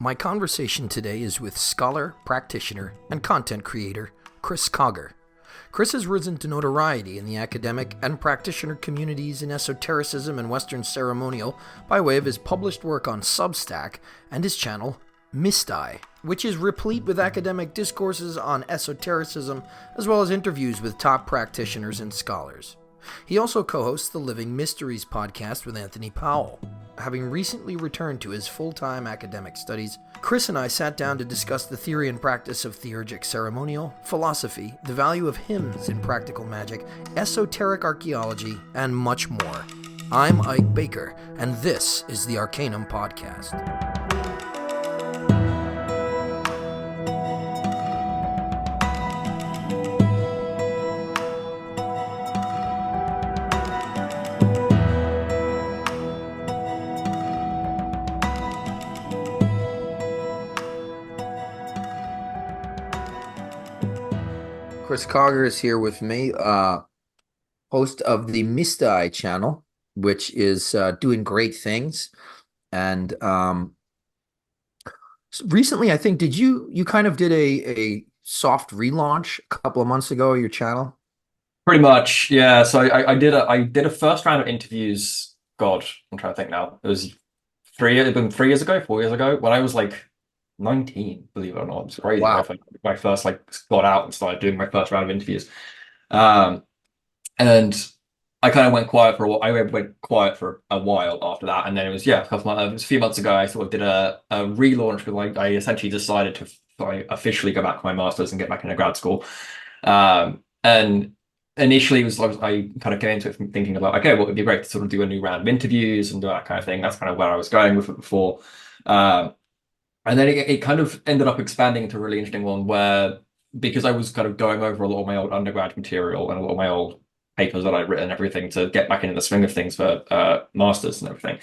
My conversation today is with scholar, practitioner, and content creator Chris Cogger. Chris has risen to notoriety in the academic and practitioner communities in esotericism and Western ceremonial by way of his published work on Substack and his channel MYSTAI, which is replete with academic discourses on esotericism as well as interviews with top practitioners and scholars. He also co-hosts the Living Mysteries podcast with Anthony Powell. Having recently returned to his full-time academic studies, Chris and I sat down to discuss the theory and practice of theurgic ceremonial, philosophy, the value of hymns in practical magic, esoteric archaeology, and much more. I'm Ike Baker, and this is the Arcanum Podcast. Chris Cogger is here with me, host of the MYSTAI channel, which is doing great things. And recently, I think, you kind of did a soft relaunch a couple of months ago of your channel? Pretty much, yeah. So I did a first round of interviews. God, I'm trying to think now. It was 3 years ago, 4 years ago, when I was like 19, believe it or not. It's crazy. Wow. I first got out and started doing my first round of interviews. Um, and I kind of went quiet for a while. I went quiet for a while after that, and then it was it was a few months ago. I sort of did a relaunch because I essentially decided to officially go back to my master's and get back into grad school. And initially I kind of came into it from thinking about, okay, well, it'd be great to sort of do a new round of interviews and do that kind of thing. That's kind of where I was going with it before. And then it kind of ended up expanding into a really interesting one where, because I was kind of going over a lot of my old undergrad material and a lot of my old papers that I'd written and everything to get back into the swing of things for masters and everything.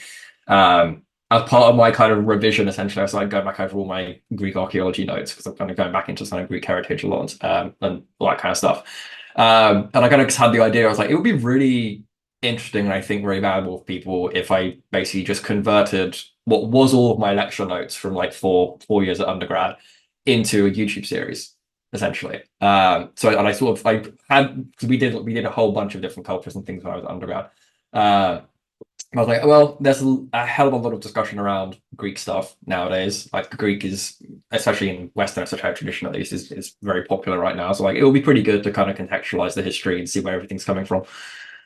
As part of my kind of revision, essentially, I started going back over all my Greek archaeology notes because I'm kind of going back into some Greek heritage a lot and all that kind of stuff. And I kind of just had the idea, I was like, it would be really interesting and I think very valuable for people if I basically just converted what was all of my lecture notes from like four years at undergrad into a YouTube series, essentially. We did a whole bunch of different cultures and things when I was at undergrad. I was like, well, there's a hell of a lot of discussion around Greek stuff nowadays. Like Greek is, especially in Western esoteric tradition at least, is very popular right now. So like it will be pretty good to kind of contextualize the history and see where everything's coming from.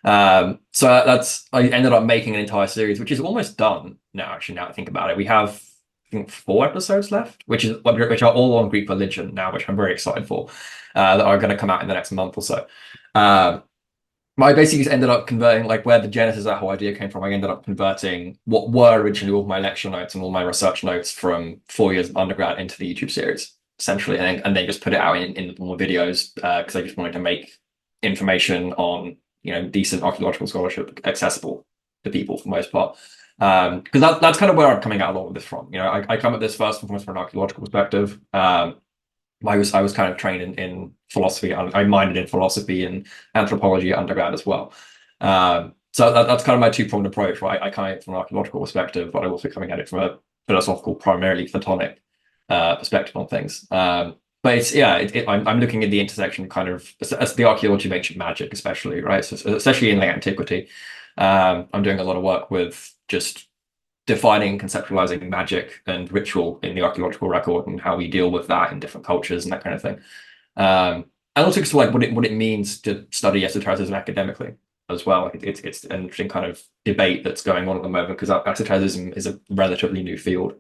So I ended up making an entire series, which is almost done now, actually, now I think about it. We have, I think, 4 episodes left, which are all on Greek religion now, which I'm very excited for, that are going to come out in the next month or so. I basically ended up converting, like, where the genesis of that whole idea came from. I ended up converting what were originally all my lecture notes and all my research notes from 4 years of undergrad into the YouTube series, essentially, and then just put it out in more videos because I just wanted to make information on decent archaeological scholarship accessible to people for the most part. Because that's kind of where I'm coming at a lot of this from. I come at this first and foremost from an archaeological perspective. I was kind of trained in philosophy. I minored in philosophy and anthropology at undergrad as well. So that's kind of my two-pronged approach, right? I come at it from an archaeological perspective, but I'm also coming at it from a philosophical, primarily Platonic perspective on things. But I'm looking at the intersection kind of as the archaeology of ancient magic, especially, right? So especially in late antiquity. I'm doing a lot of work with just defining, conceptualizing magic and ritual in the archaeological record and how we deal with that in different cultures and that kind of thing. And also just like what it means to study esotericism academically as well. It's an interesting kind of debate that's going on at the moment because esotericism is a relatively new field.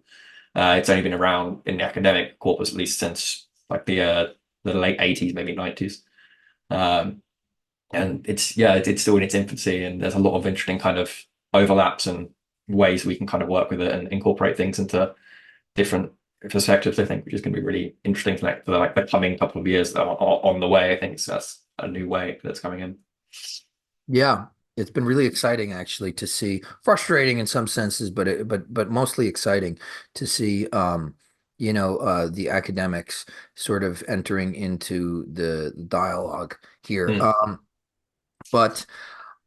It's only been around in the academic corpus at least since like the late 80s, maybe 90s. And it's still in its infancy, and there's a lot of interesting kind of overlaps and ways we can kind of work with it and incorporate things into different perspectives, I think, which is going to be really interesting for the coming couple of years that are on the way. I think that's a new way that's coming in. Yeah, it's been really exciting actually to see, frustrating in some senses, but mostly exciting to see the academics sort of entering into the dialogue here. Mm. But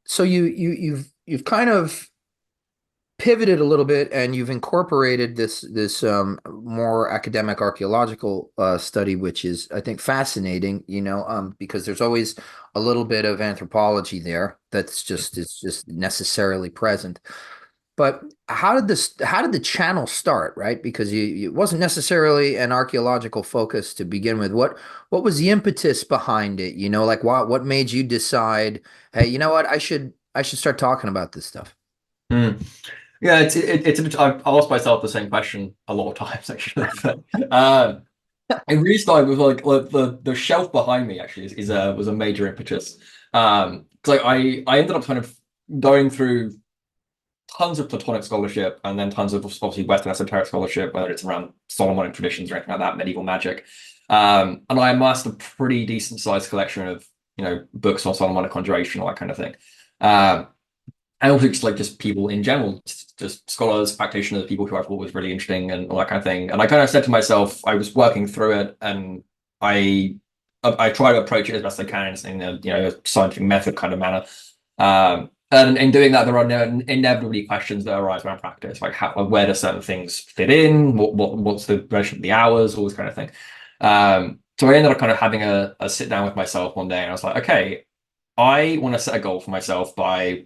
so you've kind of pivoted a little bit and you've incorporated this more academic archaeological study, which is, I think, fascinating, because there's always a little bit of anthropology there that's just is just necessarily present. But how did the channel start, right? Because it wasn't necessarily an archaeological focus to begin with. What was the impetus behind it? Like what made you decide, hey, you know what, I should start talking about this stuff. Mm. Yeah, I've asked myself the same question a lot of times actually. But, it really started with like the shelf behind me actually was a major impetus. 'Cause I ended up kind of going through tons of Platonic scholarship and then tons of obviously Western esoteric scholarship, whether it's around Solomonic traditions or anything like that, medieval magic. And I amassed a pretty decent sized collection of books on Solomonic conjuration, all that kind of thing. And also just people in general, just scholars, practitioners, people who I thought was really interesting and all that kind of thing. And I kind of said to myself, I was working through it, and I try to approach it as best I can in a scientific method kind of manner. And in doing that, there are inevitably questions that arise around practice, like where do certain things fit in, what's the relation to the hours, all this kind of thing. So I ended up kind of having a sit down with myself one day, and I was like, okay, I want to set a goal for myself by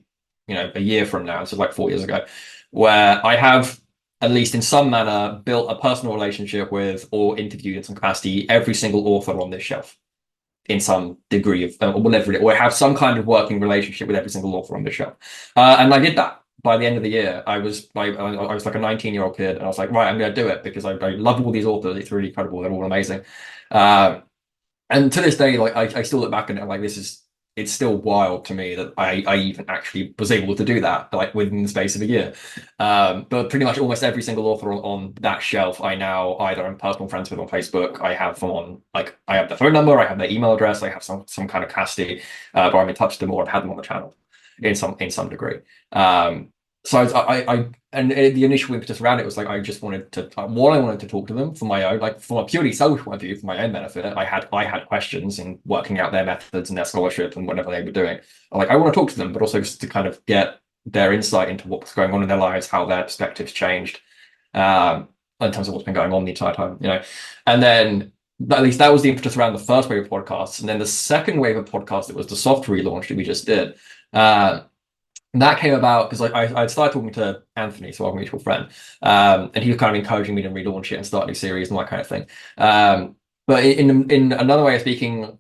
a year from now, so like 4 years ago, where I have at least in some manner built a personal relationship with or interviewed in some capacity every single author on this shelf in some degree of or whatever or have some kind of working relationship with every single author on the shelf. And I did that by the end of the year. I was like a 19-year-old kid, and I was like, right, I'm going to do it because I love all these authors. It's really incredible. They're all amazing. And to this day, like I still look back and I'm like, it's still wild to me that I even actually was able to do that like within the space of a year. But pretty much almost every single author on that shelf I now either am personal friends with on Facebook. I have them on like I have their phone number, I have their email address, I have some kind of capacity, but I'm in touch with them or I've had them on the channel in some degree. So I and the initial impetus around it was like I just wanted to I wanted to talk to them for my own, like from a purely selfish point of view, for my own benefit. I had questions in working out their methods and their scholarship and whatever they were doing. Like I want to talk to them, but also just to kind of get their insight into what's going on in their lives, how their perspectives changed, in terms of what's been going on the entire time. And then at least that was the impetus around the first wave of podcasts, and then the second wave of podcasts, it was the soft relaunch that we just did. And that came about because I started talking to Anthony, so our mutual friend, and he was kind of encouraging me to relaunch it and start a new series and all that kind of thing. But in another way of speaking,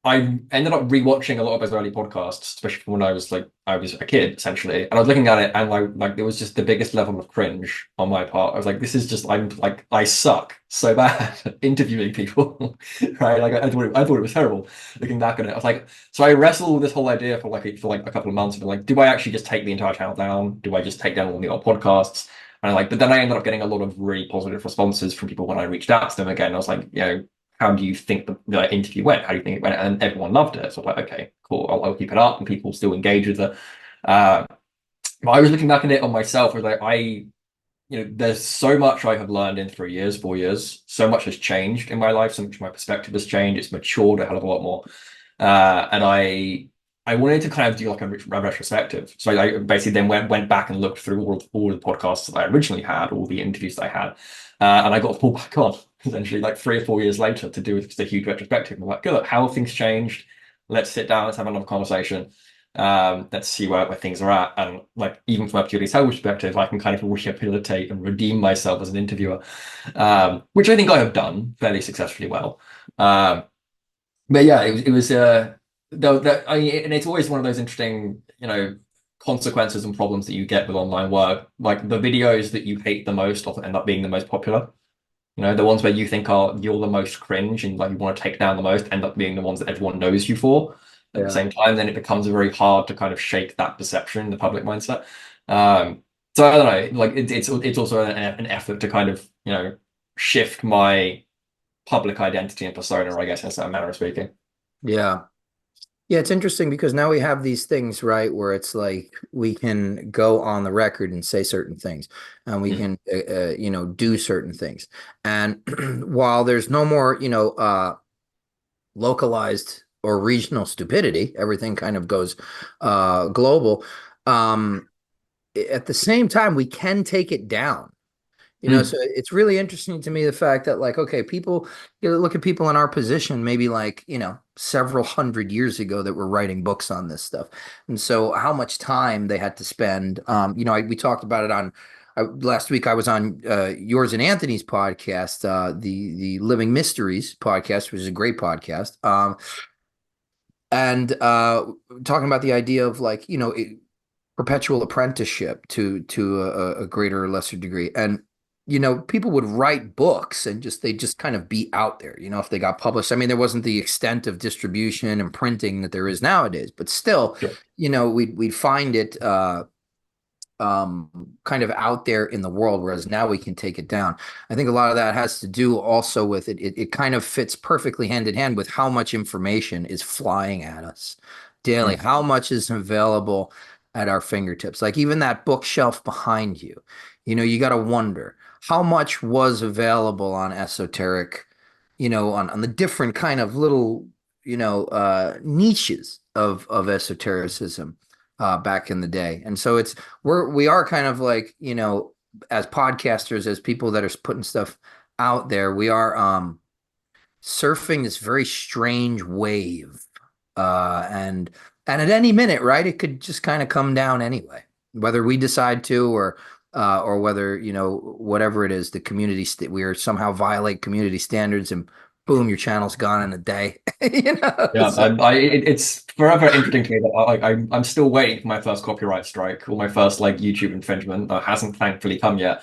I ended up rewatching a lot of his early podcasts, especially from when I was a kid, essentially. And I was looking at it, and like there was just the biggest level of cringe on my part. I was like, this is just I suck so bad at interviewing people, right? Like I thought it was terrible. Looking back on it, I was like, so I wrestled with this whole idea for a couple of months. But like, do I actually just take the entire channel down? Do I just take down all the old podcasts? And but then I ended up getting a lot of really positive responses from people when I reached out to them again. I was like, how do you think the interview went? How do you think it went? And everyone loved it. So I was like, okay, cool. I'll keep it up, and people still engage with it. But I was looking back at it on myself. I was like, there's so much I have learned in 3 years, 4 years. So much has changed in my life. So much of my perspective has changed. It's matured a hell of a lot more. And I wanted to kind of do like a retrospective. So I basically then went back and looked through all the podcasts that I originally had, all the interviews that I had, and I got to pull back on essentially like 3 or 4 years later to do just a huge retrospective. I'm like, good, how have things changed? Let's sit down, let's have another conversation. Let's see where things are at. And like even from a purely selfish perspective, I can kind of rehabilitate and redeem myself as an interviewer, which I think I have done fairly successfully well. But yeah, it was though that I mean, and it's always one of those interesting, consequences and problems that you get with online work. Like the videos that you hate the most often end up being the most popular. The ones where you think you're the most cringe and like you want to take down the most end up being the ones that everyone knows you for. At the same time, then it becomes very hard to kind of shake that perception in the public mindset. So I don't know, like it's also an effort to kind of shift my public identity and persona, I guess, in a manner of speaking. Yeah. Yeah, it's interesting because now we have these things, right, where it's like we can go on the record and say certain things, and we Mm. can, do certain things. And while there's no more, localized or regional stupidity, everything kind of goes global. Um, at the same time, we can take it down. So Mm. it's really interesting to me the fact that, like, okay, people, look at people in our position, maybe like, several hundred years ago that were writing books on this stuff. And so how much time they had to spend, we talked about it on last week. I was on yours and Anthony's podcast, the Living Mysteries podcast, which is a great podcast. And talking about the idea of, like, perpetual apprenticeship to a greater or lesser degree. And people would write books and they just kind of be out there, if they got published. I mean, there wasn't the extent of distribution and printing that there is nowadays, but still, Sure. we'd find it kind of out there in the world, whereas now we can take it down. I think a lot of that has to do also with it kind of fits perfectly hand in hand with how much information is flying at us daily, Mm. how much is available at our fingertips. Like even that bookshelf behind you, you got to wonder how much was available on esoteric, on the different kind of little, niches of esotericism back in the day. And so we are kind of like, as podcasters, as people that are putting stuff out there, we are surfing this very strange wave. And at any minute, right, it could just kind of come down anyway, whether we decide to, or whether, whatever it is, the we are somehow violate community standards, and boom, your channel's gone in a day. Yeah, So, it's forever interesting to me that I'm still waiting for my first copyright strike or my first like YouTube infringement that hasn't thankfully come yet.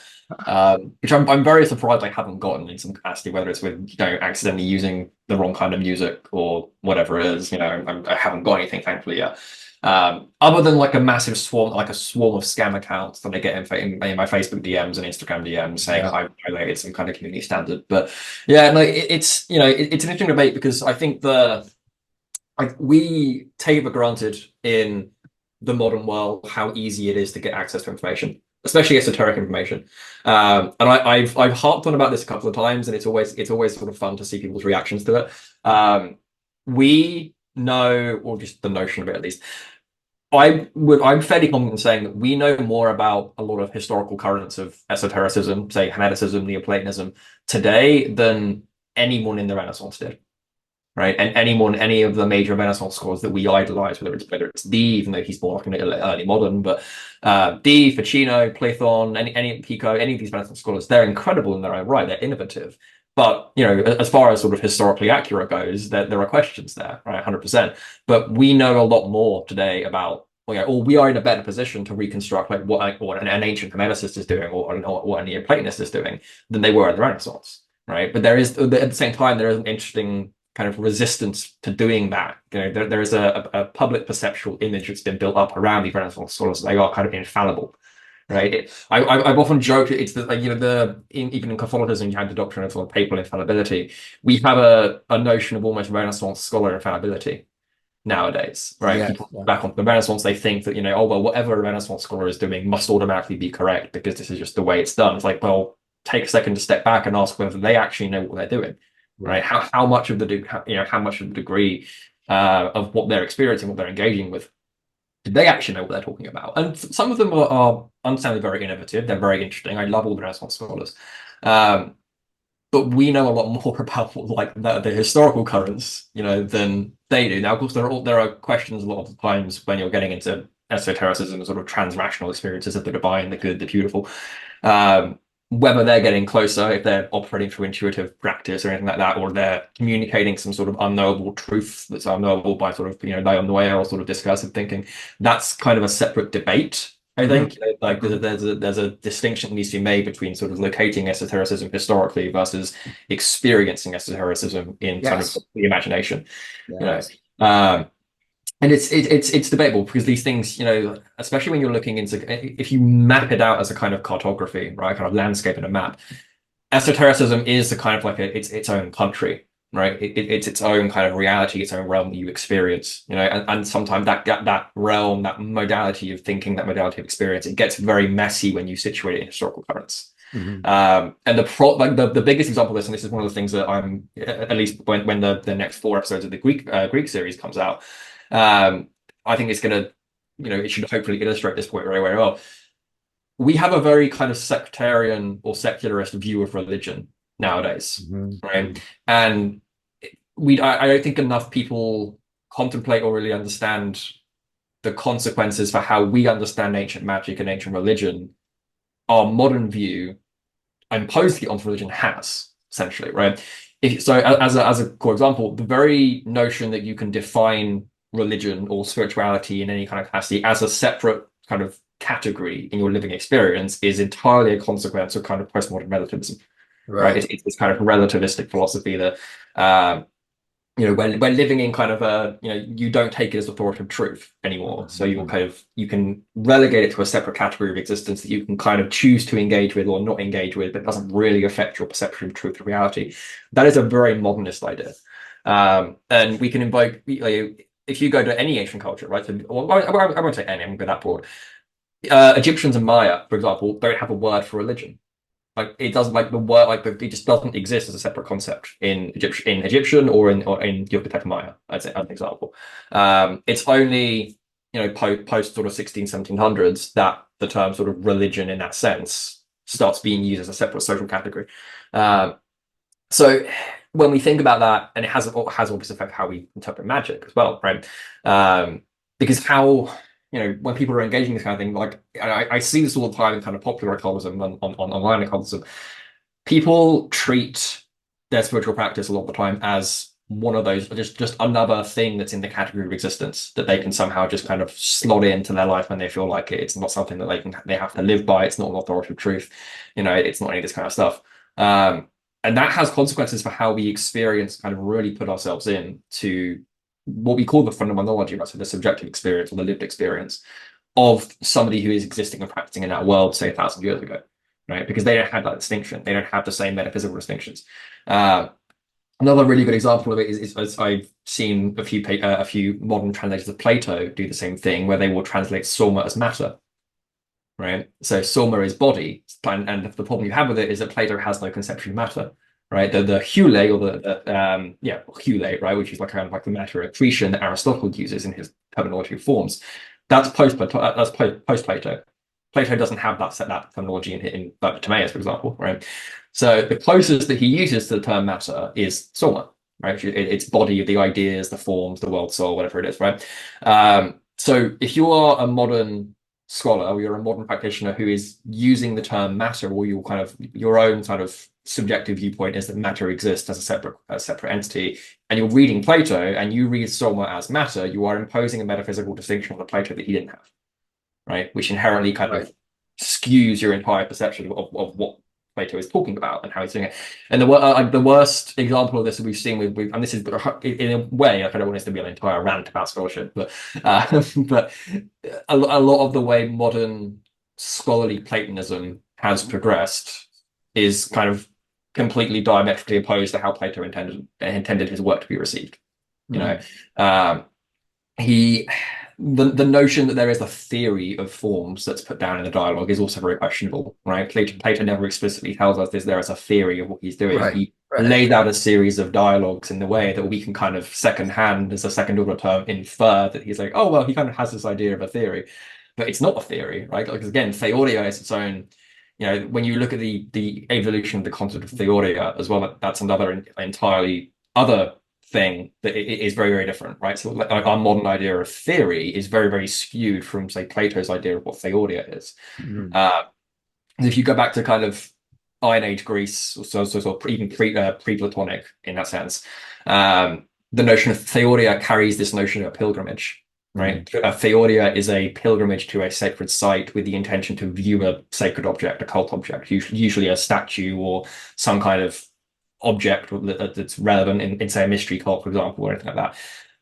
Which I'm very surprised I haven't gotten in some capacity, whether it's with accidentally using the wrong kind of music or whatever it is. I haven't got anything thankfully yet. Other than like a massive swarm, like a swarm of scam accounts that I get in my Facebook DMs and Instagram DMs saying yeah. I violated some kind of community standard. But yeah, no, it's it's an interesting debate because I think we take for granted in the modern world how easy it is to get access to information, especially esoteric information. And I've harped on about this a couple of times, and it's always sort of fun to see people's reactions to it. We know, or just the notion of it at least. I'm fairly confident in saying that we know more about a lot of historical currents of esotericism, say Hermeticism, Neoplatonism, today than anyone in the Renaissance did, right? And any of the major Renaissance scholars that we idolize, whether it's Dee, even though he's more like an early modern, but Dee, Ficino, Platon, any Pico, any of these Renaissance scholars, they're incredible in their own right. They're innovative. But as far as sort of historically accurate goes, there are questions there, right? 100%. But we know a lot more today about, or we are in a better position to reconstruct like what an ancient Hermeticist is doing, or what a Neoplatonist is doing, than they were in the Renaissance, right? But there is, at the same time, there is an interesting kind of resistance to doing that. There is a public perceptual image that's been built up around these Renaissance scholars. They are kind of infallible, right? I've often joked it's that, like, even in Catholicism you have the doctrine of sort of papal infallibility. We have a notion of almost Renaissance scholar infallibility nowadays, right? Yes. People back onto the Renaissance, they think that oh well, whatever a Renaissance scholar is doing must automatically be correct because this is just the way it's done. It's like, well, take a second to step back and ask whether they actually know what they're doing, right? How much of the degree of what they're experiencing, what they're engaging with, do they actually know what they're talking about? And some of them are understandably very innovative. They're very interesting. I love all the Renaissance scholars. But we know a lot more about like the historical currents, than they do. Now, of course, there are questions a lot of the times when you're getting into esotericism and sort of transrational experiences of the divine, the good, the beautiful. Whether they're getting closer, if they're operating through intuitive practice or anything like that, or they're communicating some sort of unknowable truth that's unknowable by sort of Leon or sort of discursive thinking, that's kind of a separate debate. I think like there's a distinction that needs to be made between sort of locating esotericism historically versus experiencing esotericism in sort of the imagination. Yes. And it's debatable because these things, especially when you're looking into, if you map it out as a kind of cartography, right, kind of landscape and a map, esotericism is a kind of like its own country, right? It's its own kind of reality, its own realm that you experience, and sometimes that realm, that modality of thinking, that modality of experience, it gets very messy when you situate it in historical currents. And the biggest example of this, and this is one of the things that I'm, at least when the next 4 episodes of the Greek series comes out, I think it's gonna, it should hopefully illustrate this point very, very well. we have a very kind of sectarian or secularist view of religion nowadays, right? And I don't think enough people contemplate or really understand the consequences for how we understand ancient magic and ancient religion. Our modern view imposed onto religion has, essentially, right? So as a core example, the very notion that you can define religion or spirituality in any kind of capacity as a separate kind of category in your living experience is entirely a consequence of kind of postmodern relativism, right? It's kind of relativistic philosophy that we're living in kind of a, you don't take it as authoritative truth anymore. So you can relegate it to a separate category of existence that you can kind of choose to engage with or not engage with, but it doesn't really affect your perception of truth or reality. That is a very modernist idea. And we can invoke, if you go to any ancient culture, right? So, well, I won't say any, I'm going to go that broad. Egyptians and Maya, for example, don't have a word for religion. Like it doesn't like the word it just doesn't exist as a separate concept in Egyptian or in Yucatec Maya. I'd say as an example. It's only post sort of 1700s that the term sort of religion in that sense starts being used as a separate social category. So when we think about that, and it has obviously affected how we interpret magic as well, right? Because how when people are engaging this kind of thing, like I see this all the time in kind of popular occultism and on online occultism, people treat their spiritual practice a lot of the time as one of those, just another thing that's in the category of existence that they can somehow just kind of slot into their life when they feel like it. It's not something that they have to live by. It's not an authoritative truth. It's not any of this kind of stuff. And that has consequences for how we experience, kind of really put ourselves in to what we call the phenomenology, right? So the subjective experience or the lived experience of somebody who is existing and practicing in that world, say 1,000 years ago, right? Because they don't have that distinction. They don't have the same metaphysical distinctions. Another really good example of it is I've seen a few modern translators of Plato do the same thing, where they will translate soma as matter, right? So soma is body, and the problem you have with it is that Plato has no conception of matter. Right, the hule or the hule, right, which is like kind of like the matter accretion that Aristotle uses in his terminology of forms. That's post Plato. Plato doesn't have that terminology in Timaeus, for example, right? So the closest that he uses to the term matter is soma, right? It's body, the ideas, the forms, the world soul, whatever it is, right? So if you are a modern scholar or you're a modern practitioner who is using the term matter, or your own kind of subjective viewpoint is that matter exists as a separate entity, and you're reading Plato and you read soma as matter, you are imposing a metaphysical distinction on the Plato that he didn't have, right? Which inherently kind of skews your entire perception of what Plato is talking about and how he's doing it. And the worst example of this that we've seen with and this is in a way, I don't want this to be an entire rant about scholarship, but a lot of the way modern scholarly Platonism has progressed is kind of completely diametrically opposed to how Plato intended his work to be received. The notion that there is a theory of forms that's put down in the dialogue is also very questionable, right? Plato never explicitly tells us there is a theory of what he's doing. He lays out a series of dialogues in the way that we can kind of secondhand, as a second order term, infer that he's like, oh, well, he kind of has this idea of a theory, but it's not a theory, right? Because again, theoria is its own. When you look at the evolution of the concept of theoria as well, that's another entirely other thing that is very, very different, right? So like our modern idea of theory is very, very skewed from, say, Plato's idea of what theoria is. If you go back to kind of Iron Age Greece, so even pre-Platonic in that sense, the notion of theoria carries this notion of pilgrimage. Right, a theoria is a pilgrimage to a sacred site with the intention to view a sacred object, a cult object, usually a statue or some kind of object that's relevant in say, a mystery cult, for example, or anything like that.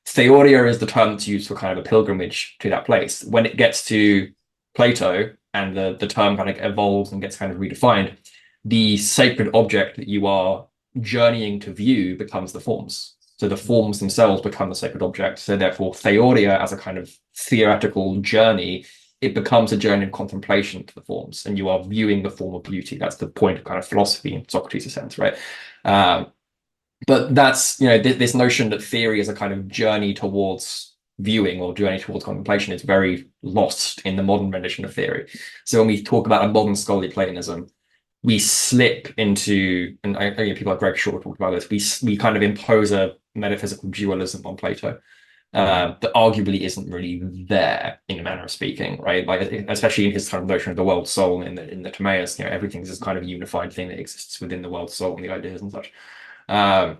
Theoria is the term that's used for kind of a pilgrimage to that place. When it gets to Plato and the term kind of evolves and gets kind of redefined, the sacred object that you are journeying to view becomes the forms. So the forms themselves become the sacred object. So therefore, theoria as a kind of theoretical journey, it becomes a journey of contemplation to the forms, and you are viewing the form of beauty. That's the point of kind of philosophy in Socrates' sense, right? But that's, this notion that theory is a kind of journey towards viewing or journey towards contemplation is very lost in the modern rendition of theory. So when we talk about a modern scholarly Platonism, we slip into, and people like Greg Shaw talked about this, we kind of impose a metaphysical dualism on Plato that arguably isn't really there in a manner of speaking, right? Like especially in his kind of notion of the world soul in the Timaeus, everything's this kind of unified thing that exists within the world soul and the ideas and such. Um,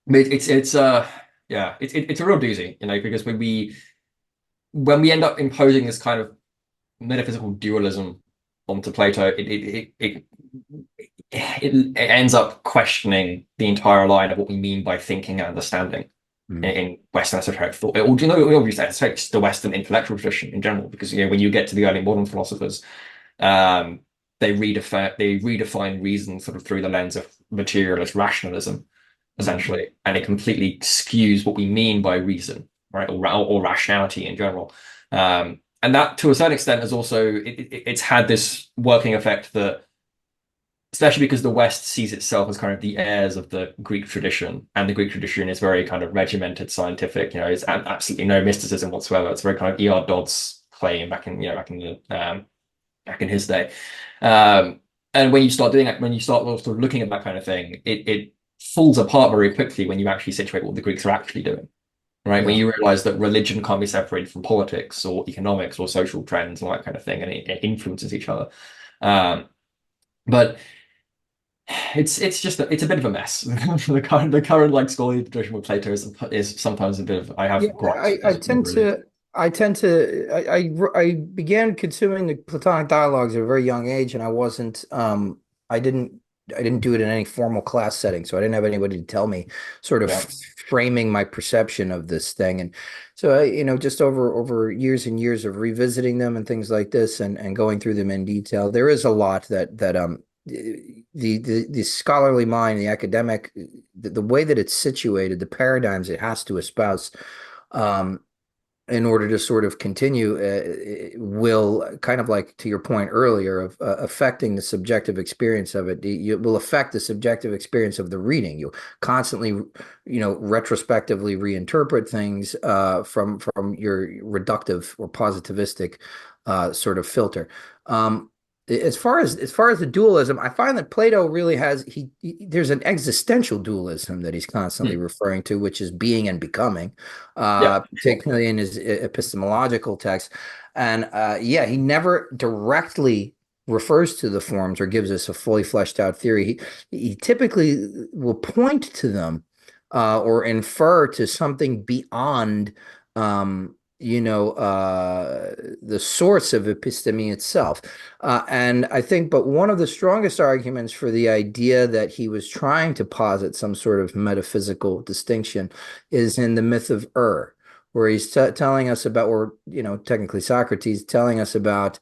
but it's a real doozy, because when we end up imposing this kind of metaphysical dualism onto Plato, it ends up questioning the entire line of what we mean by thinking and understanding in Western esoteric thought. Or do you know, obviously, it's the Western intellectual tradition in general, because when you get to the early modern philosophers, they redefine reason sort of through the lens of materialist rationalism, essentially, and it completely skews what we mean by reason, right, or rationality in general. And that, to a certain extent, has also it's had this working effect that, especially because the West sees itself as kind of the heirs of the Greek tradition, and the Greek tradition is very kind of regimented, scientific. It's absolutely no mysticism whatsoever. It's very kind of E.R. Dodds claim back in his day. And when you start doing that, when you start sort of looking at that kind of thing, it falls apart very quickly when you actually situate what the Greeks are actually doing. Right, when you realize that religion can't be separated from politics or economics or social trends and all that kind of thing, and it influences each other. But it's a bit of a mess. the current like scholarly tradition with Plato is sometimes a bit of I began consuming the Platonic dialogues at a very young age, and I didn't do it in any formal class setting, so I didn't have anybody to tell me sort of framing my perception of this thing. And so just over years and years of revisiting them and things like this, and going through them in detail, there is a lot that the scholarly mind, the academic, the way that it's situated, the paradigms it has to espouse in order to sort of continue, will kind of, like to your point earlier of affecting the subjective experience of it. It will affect the subjective experience of the reading. You'll constantly, retrospectively reinterpret things from your reductive or positivistic sort of filter. As far as the dualism, I find that Plato really has there's an existential dualism that he's constantly referring to, which is being and becoming, particularly in his epistemological text. And he never directly refers to the forms or gives us a fully fleshed out theory. He typically will point to them or infer to something beyond the source of episteme itself. And I think, but one of the strongest arguments for the idea that he was trying to posit some sort of metaphysical distinction is in the myth of where he's telling us about, or, technically Socrates telling us about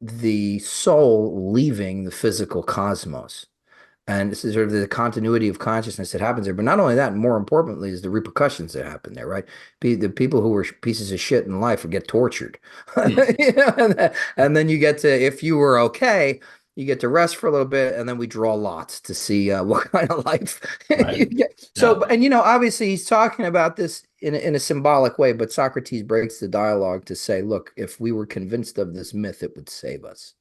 the soul leaving the physical cosmos. And this is sort of the continuity of consciousness that happens there. But not only that, more importantly, is the repercussions that happen there, right? The people who were pieces of shit in life get tortured. And then you get to, if you were okay, you get to rest for a little bit, and then we draw lots to see what kind of life you get. So, and obviously he's talking about this in a symbolic way, but Socrates breaks the dialogue to say, look, if we were convinced of this myth, it would save us.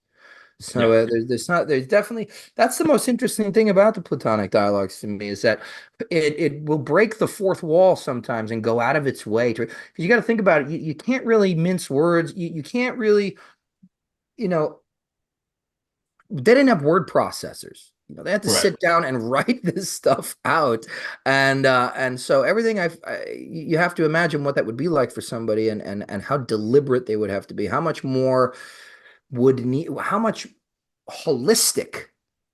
So there's definitely, that's the most interesting thing about the Platonic dialogues to me, is that it will break the fourth wall sometimes and go out of its way to, because you got to think about it. You can't really mince words. You can't really, they didn't have word processors. They had to sit down and write this stuff out, and so everything you have to imagine what that would be like for somebody, and how deliberate they would have to be. How much more how much holistic,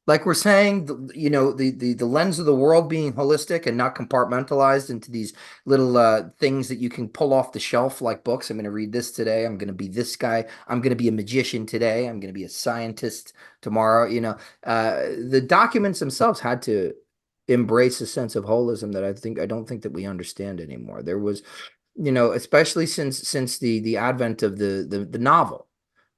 like we're saying, the lens of the world being holistic and not compartmentalized into these little things that you can pull off the shelf like books. I'm going to read this today. I'm going to be this guy. I'm going to be a magician today. I'm going to be a scientist tomorrow. The documents themselves had to embrace a sense of holism that I don't think that we understand anymore. There was, especially since the advent of the novel.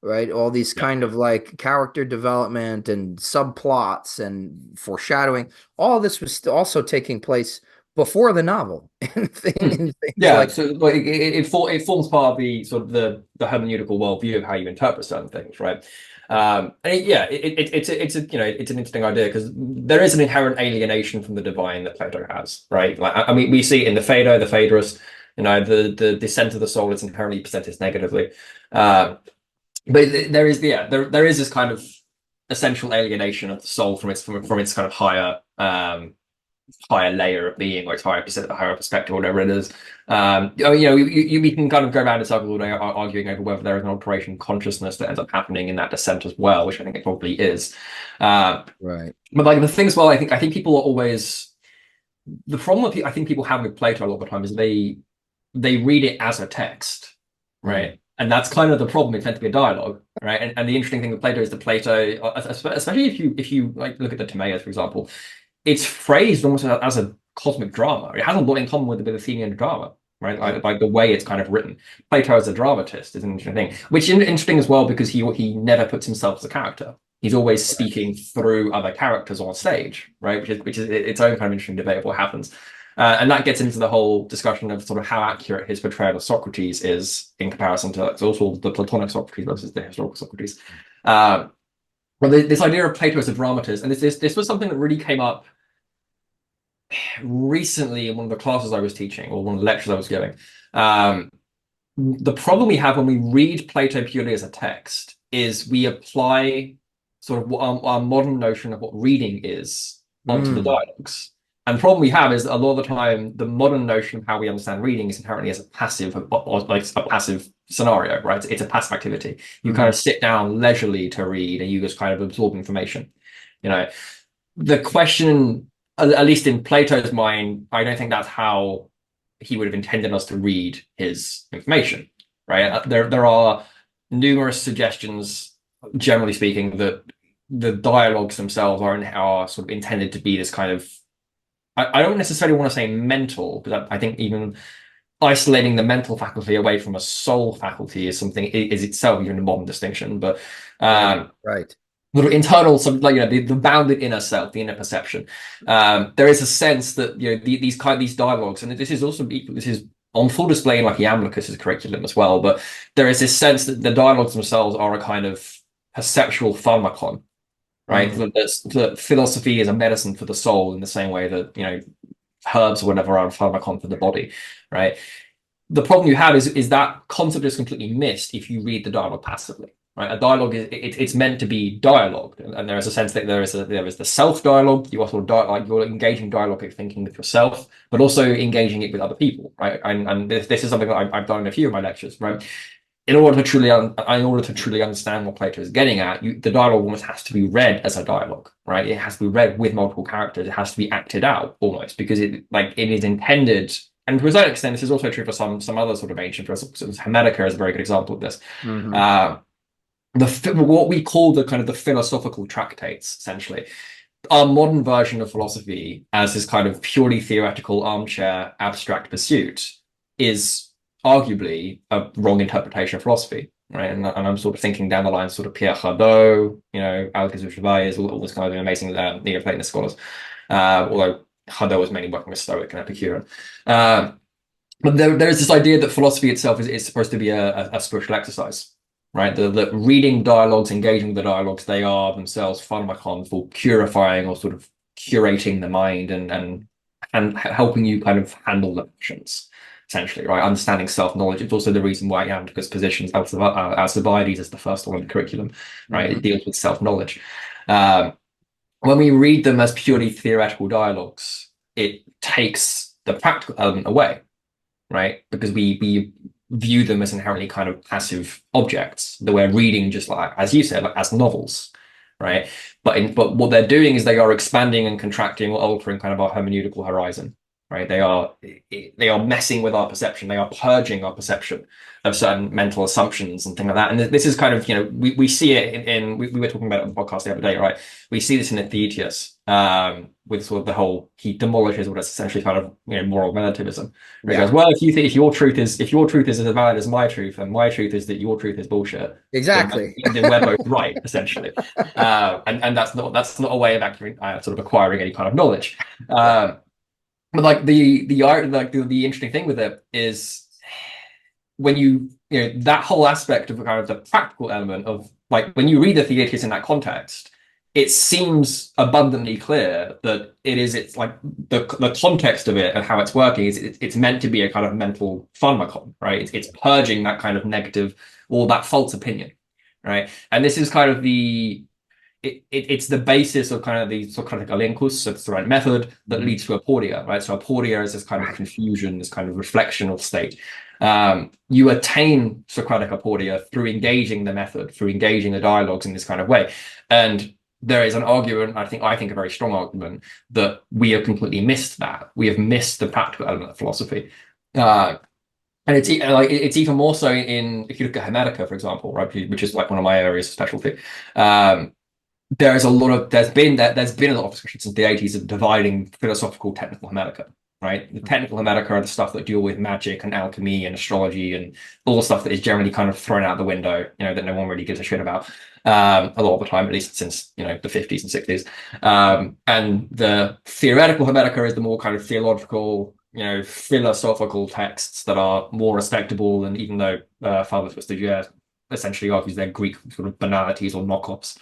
Right, all these kind of like character development and subplots and foreshadowing, all this was also taking place before the novel and, and things Yeah, like so like it forms part of the sort of the hermeneutical worldview of how you interpret certain things, right? Yeah, it's a it's an interesting idea because there is an inherent alienation from the divine that Plato has, right? Like I mean, we see it in the Phaedo, the Phaedrus, the descent of the soul is inherently presented negatively, but there is there is this kind of essential alienation of the soul from its kind of higher layer of being or its higher perspective, or whatever it is. We can kind of go around in circles all day arguing over whether there is an alteration in consciousness that ends up happening in that descent as well, which I think it probably is. right. But like the thing as well, I think people are always the problem that I think people have with Plato a lot of the time is they read it as a text, right? And that's kind of the problem. It's meant to be a dialogue, right? And the interesting thing with Plato is that Plato, especially if you like look at the Timaeus, for example, it's phrased almost as a cosmic drama. It has a lot in common with the Athenian drama, right? Like the way it's kind of written. Plato as a dramatist is an interesting thing, which is interesting as well because he never puts himself as a character. He's always speaking through other characters on stage, right? Which is its own kind of interesting debate of what happens. And that gets into the whole discussion of sort of how accurate his portrayal of Socrates is in comparison to also the Platonic Socrates versus the historical Socrates. Well, this idea of Plato as a dramatist, and this was something that really came up recently in one of the classes I was teaching, or one of the lectures I was giving. The problem we have when we read Plato purely as a text is we apply sort of our modern notion of what reading is onto the dialogues. And the problem we have is that a lot of the time, the modern notion of how we understand reading is inherently as a passive, or like a passive scenario, right? It's a passive activity. You kind of sit down leisurely to read, and you just kind of absorb information. The question, at least in Plato's mind, I don't think that's how he would have intended us to read his information, right? There are numerous suggestions, generally speaking, that the dialogues themselves are sort of intended to be this kind of, I don't necessarily want to say mental, because I think even isolating the mental faculty away from a soul faculty is itself even a modern distinction. But right. little internal, the bounded inner self, the inner perception. There is a sense that these dialogues, and this is on full display in like Iamblichus's curriculum as well. But there is this sense that the dialogues themselves are a kind of perceptual pharmacon. Right, that philosophy is a medicine for the soul in the same way that herbs or whatever are a pharmacon for the body, right? The problem you have is that concept is completely missed if you read the dialogue passively, right? A dialogue it's meant to be dialogue, and there is a sense that there is the self dialogue. You also you're engaging dialogic thinking with yourself, but also engaging it with other people, right? And this is something that I've done in a few of my lectures, right? In order to truly understand what Plato is getting at, the dialogue almost has to be read as a dialogue, right? It has to be read with multiple characters. It has to be acted out almost because it is intended. And to a certain extent, this is also true for some other sort of ancient philosophers. Hermetica is a very good example of this. What we call the kind of the philosophical tractates, essentially, our modern version of philosophy as this kind of purely theoretical armchair abstract pursuit is arguably a wrong interpretation of philosophy, right? And I'm sort of thinking down the line, sort of Pierre Hadot, Alcazar Chavez, all this kind of amazing Neoplatonist scholars. Although Hadot was mainly working with Stoic and Epicurean. But there is this idea that philosophy itself is supposed to be a spiritual exercise, right? The reading dialogues, engaging with the dialogues, they are themselves pharmacon for purifying or sort of curating the mind and helping you kind of handle the passions. Essentially, right? Understanding self-knowledge. It's also the reason why Iamblichus positions Alcibiades as the first one in the curriculum, right? It deals with self-knowledge. When we read them as purely theoretical dialogues, it takes the practical element away, right? Because we view them as inherently kind of passive objects that we're reading, just like, as you said, like as novels, right? But what they're doing is they are expanding and contracting or altering kind of our hermeneutical horizon. Right, they are messing with our perception. They are purging our perception of certain mental assumptions and things like that. And this is kind of we see it in we were talking about it on the podcast the other day, right? We see this in Theetius with sort of the whole, he demolishes what is essentially kind of moral relativism. He goes, well, if your truth is as valid as my truth, and my truth is that your truth is bullshit, exactly, then we're both right, essentially. And that's not a way of sort of acquiring any kind of knowledge. But like the art, like the interesting thing with it is when you know that whole aspect of kind of the practical element of like when you read the theatres in that context, it seems abundantly clear that it's like the context of it and how it's working is it's meant to be a kind of mental pharmacon, right? It's purging that kind of negative or that false opinion, right? And this is kind of it's the basis of kind of the Socratic alincus, so it's the right method that leads to aporia, right? So aporia is this kind of confusion, this kind of reflection of state. You attain Socratic aporia through engaging the method, through engaging the dialogues in this kind of way. And there is an argument, I think a very strong argument, that we have completely missed that. We have missed the practical element of philosophy. And it's even more so in if you look at Hermetica, for example, right, which is like one of my areas of specialty. There's been a lot of discussions in the 80s of dividing philosophical technical Hermetica, right? The technical Hermetica are the stuff that deal with magic and alchemy and astrology and all the stuff that is generally kind of thrown out the window, that no one really gives a shit about, a lot of the time, at least since, the 50s and 60s. And the theoretical Hermetica is the more kind of theological, philosophical texts that are more respectable. And even though Father Twister essentially argues they're Greek sort of banalities or knockoffs,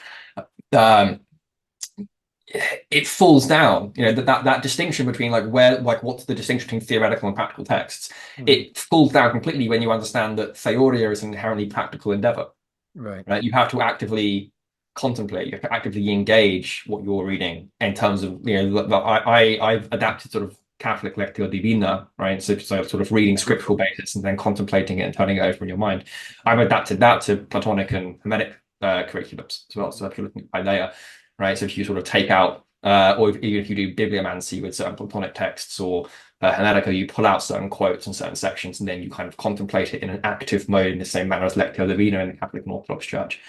it falls down, that distinction between what's the distinction between theoretical and practical texts. It falls down completely when you understand that theoria is an inherently practical endeavor, right? You have to actively contemplate, you have to actively engage what you're reading in terms of, I've adapted sort of Catholic Lectio Divina, right? So sort of reading scriptural basis and then contemplating it and turning it over in your mind. I've adapted that to Platonic and Hermetic curriculums as well. So if you're looking at Ilea, right? So if you sort of take out, or even if you do bibliomancy with certain Platonic texts or Hermetica, you pull out certain quotes and certain sections, and then you kind of contemplate it in an active mode in the same manner as Lectio Divina in the Catholic and Orthodox Church.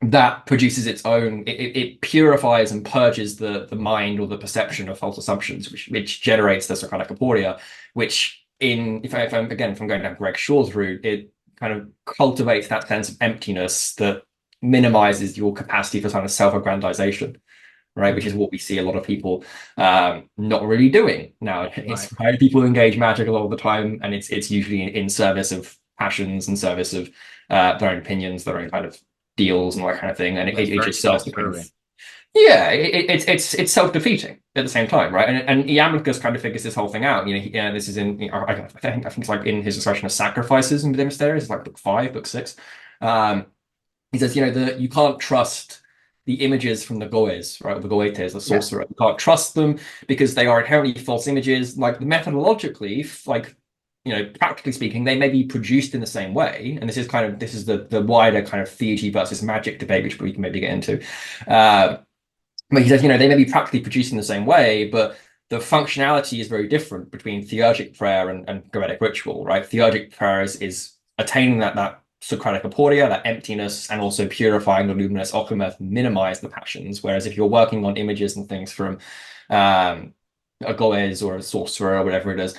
That produces its own, it purifies and purges the mind or the perception of false assumptions, which generates the Socratic aporia, which if I'm going down Greg Shaw's route, it kind of cultivates that sense of emptiness that minimizes your capacity for kind of self-aggrandization, right? Which is what we see a lot of people not really doing nowadays, right? People engage magic a lot of the time, and it's usually in service of passions, in service of their own opinions, their own kind of deals and all that kind of thing, and it just serves to kind of, it's self-defeating at the same time, right? And Iamblichus kind of figures this whole thing out. This is in I think it's like in his discussion of sacrifices and the MYSTAI, it's like book 5, book 6. He says, you can't trust the images from the goes, right? The goetes, the sorcerer. You can't trust them because they are inherently false images. Like methodologically, practically speaking, they may be produced in the same way. And this is the wider kind of theurgy versus magic debate, which we can maybe get into. But he says, they may be practically produced in the same way, but the functionality is very different between theurgic prayer and goetic ritual, right? Theurgic prayer is attaining that Socratic aporia, that emptiness, and also purifying the luminous occama to minimize the passions. Whereas if you're working on images and things from a goes or a sorcerer or whatever it is,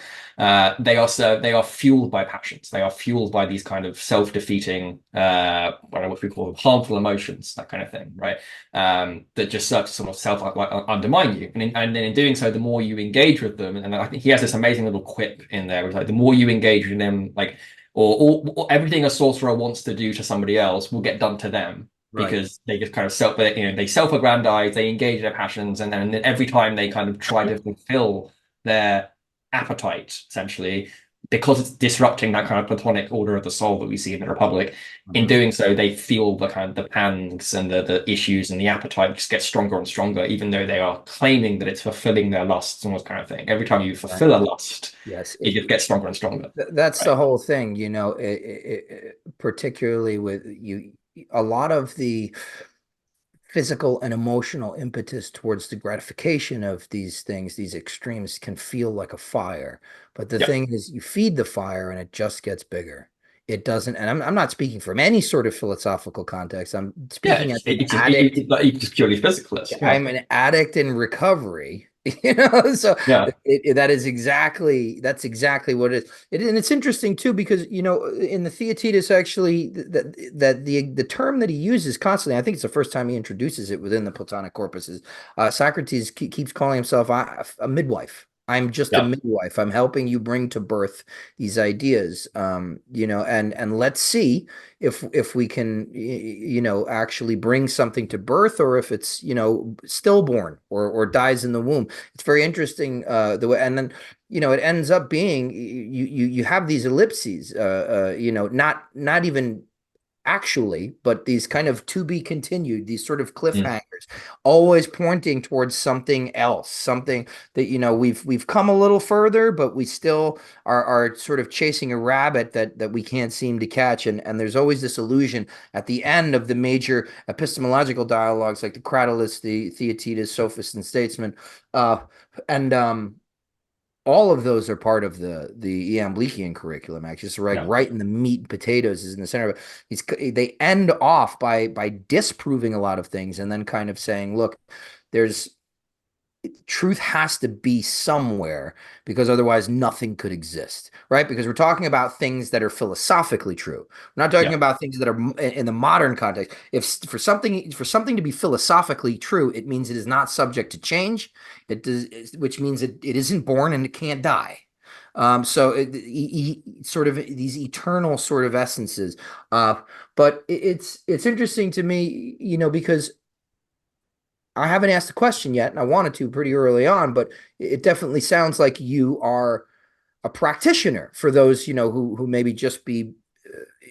they are fueled by passions. They are fueled by these kind of self-defeating, what we call them, harmful emotions, that kind of thing, right? That just serve to sort of undermine you. And then in doing so, the more you engage with them, and I think he has this amazing little quip in there, which, like, the more you engage with them, like, or everything a sorcerer wants to do to somebody else will get done to them. Because they just kind of they self-aggrandize, they engage their passions, and then every time they kind of try to fulfill their appetite, essentially, because it's disrupting that kind of Platonic order of the soul that we see in the Republic. In doing so, they feel the kind of the pangs and the issues, and the appetite just gets stronger and stronger, even though they are claiming that it's fulfilling their lusts and all this kind of thing. Every time you fulfill a lust, it just gets stronger and stronger. That's the whole thing, particularly with a lot of the physical and emotional impetus towards the gratification of these things, these extremes, can feel like a fire. But the thing is, you feed the fire and it just gets bigger. It doesn't, and I'm not speaking from any sort of philosophical context. I'm speaking as an addict. It's purely physical. I'm an addict in recovery, So Yeah. that's exactly what it is. And it's interesting too, because in the Theaetetus, actually, that the term that he uses constantly, I think it's the first time he introduces it within the Platonic corpuses. Socrates keeps calling himself a midwife. I'm just a Yeah. midwife. I'm helping you bring to birth these ideas. And let's see if we can actually bring something to birth, or if it's stillborn or dies in the womb. It's very interesting, the way, and then it ends up being, you have these ellipses, not even actually, but these kind of to be continued, these sort of Mm. cliffhangers, always pointing towards something else, something that we've come a little further, but we still are sort of chasing a rabbit that we can't seem to catch. And there's always this illusion at the end of the major epistemological dialogues, like the Cratylus, the Theaetetus, Sophist, and Statesman, and all of those are part of the Iamblichian curriculum, actually. So Yeah. right in the meat and potatoes is in the center of it. They end off by disproving a lot of things, and then kind of saying, look, there's truth has to be somewhere, because otherwise nothing could exist, right? Because we're talking about things that are philosophically true. We're not talking Yeah. about things that are in the modern context. If for something to be philosophically true, it means it is not subject to change. It does, which means it isn't born and it can't die. So sort of these eternal sort of essences. But it's interesting to me, because I haven't asked the question yet, and I wanted to pretty early on, but it definitely sounds like you are a practitioner. For those who maybe just be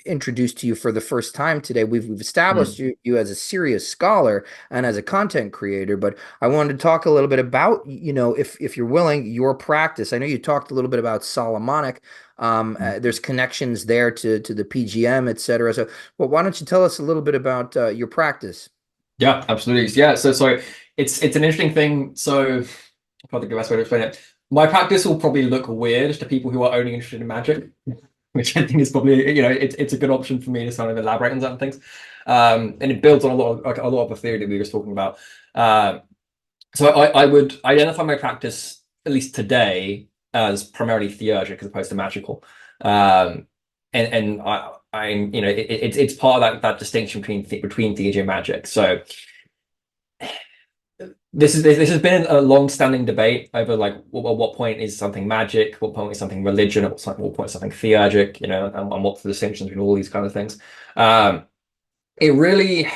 introduced to you for the first time today, we've established Mm. you as a serious scholar and as a content creator. But I wanted to talk a little bit about, if you're willing, your practice. I know you talked a little bit about Solomonic. Mm. There's connections there to the PGM, et cetera. So, well, why don't you tell us a little bit about your practice? Yeah, absolutely. Yeah, so it's an interesting thing. So probably the best way to explain it. My practice will probably look weird to people who are only interested in magic, which I think is probably, it's a good option for me to sort of elaborate on certain things. And it builds on a lot of the theory that we were just talking about. So I would identify my practice, at least today, as primarily theurgic as opposed to magical. And I'm it's part of that distinction between theurgy and magic. So this has been a long-standing debate over, like, what point is something magic, what point is something religion, at what point is something theurgic, and what's the distinction between all these kind of things. It really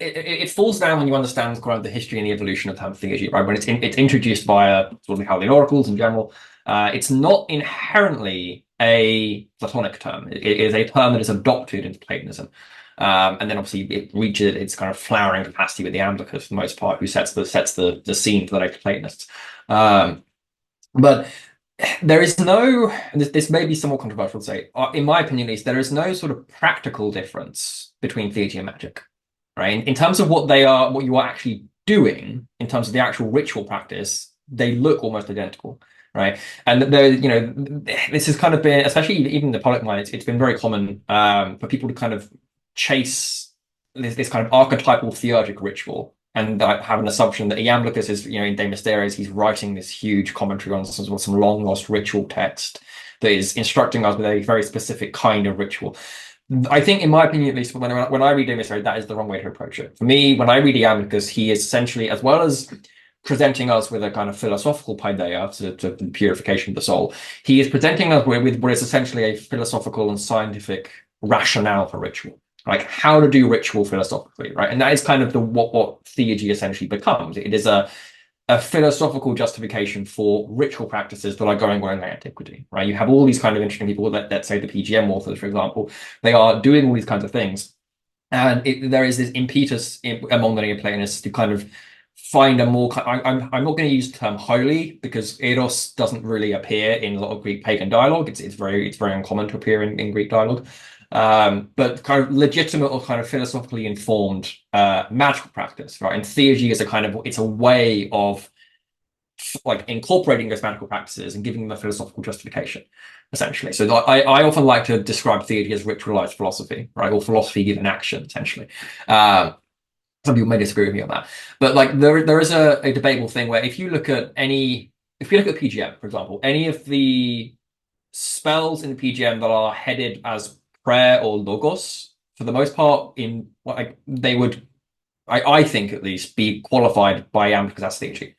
it falls down when you understand kind of the history and the evolution of the term theurgy, right? When it's introduced via sort of the Chaldean oracles in general, it's not inherently a Platonic term. It is a term that is adopted into Platonism. And then obviously it reaches its kind of flowering capacity with the Iamblichus for the most part, who sets the scene for the later Platonists. But there is no, and this may be somewhat controversial to say, in my opinion at least, there is no sort of practical difference between theurgy and magic, right? In terms of what you are actually doing, in terms of the actual ritual practice, they look almost identical, right? And this has kind of been, especially even in the public mind, it's been very common for people to kind of chase this kind of archetypal theurgic ritual, and I have an assumption that Iamblichus is, in De Mysteriis, he's writing this huge commentary on some long lost ritual text that is instructing us with a very specific kind of ritual. I think, in my opinion, at least, when I read De Mysteriis, that is the wrong way to approach it. For me, when I read Iamblichus, he is essentially, as well as presenting us with a kind of philosophical paideia to the purification of the soul, he is presenting us with what is essentially a philosophical and scientific rationale for ritual. Like, how to do ritual philosophically, right? And that is kind of what theurgy essentially becomes. It is a philosophical justification for ritual practices that are going on in antiquity, right? You have all these kind of interesting people that say the PGM authors, for example, they are doing all these kinds of things. And there is this impetus among the Neoplatonists to kind of find a more, I'm not going to use the term holy, because eros doesn't really appear in a lot of Greek pagan dialogue. It's very uncommon to appear in Greek dialogue. But kind of legitimate or kind of philosophically informed magical practice, right? And theurgy is it's a way of like incorporating those magical practices and giving them a philosophical justification, essentially. So I often like to describe theurgy as ritualized philosophy, right? Or philosophy given action, essentially. Some people may disagree with me on that, but like there is a debatable thing where if you look at PGM, for example, any of the spells in the PGM that are headed as prayer or logos, for the most part, they would, I think at least, be qualified by iamblic as theurgy.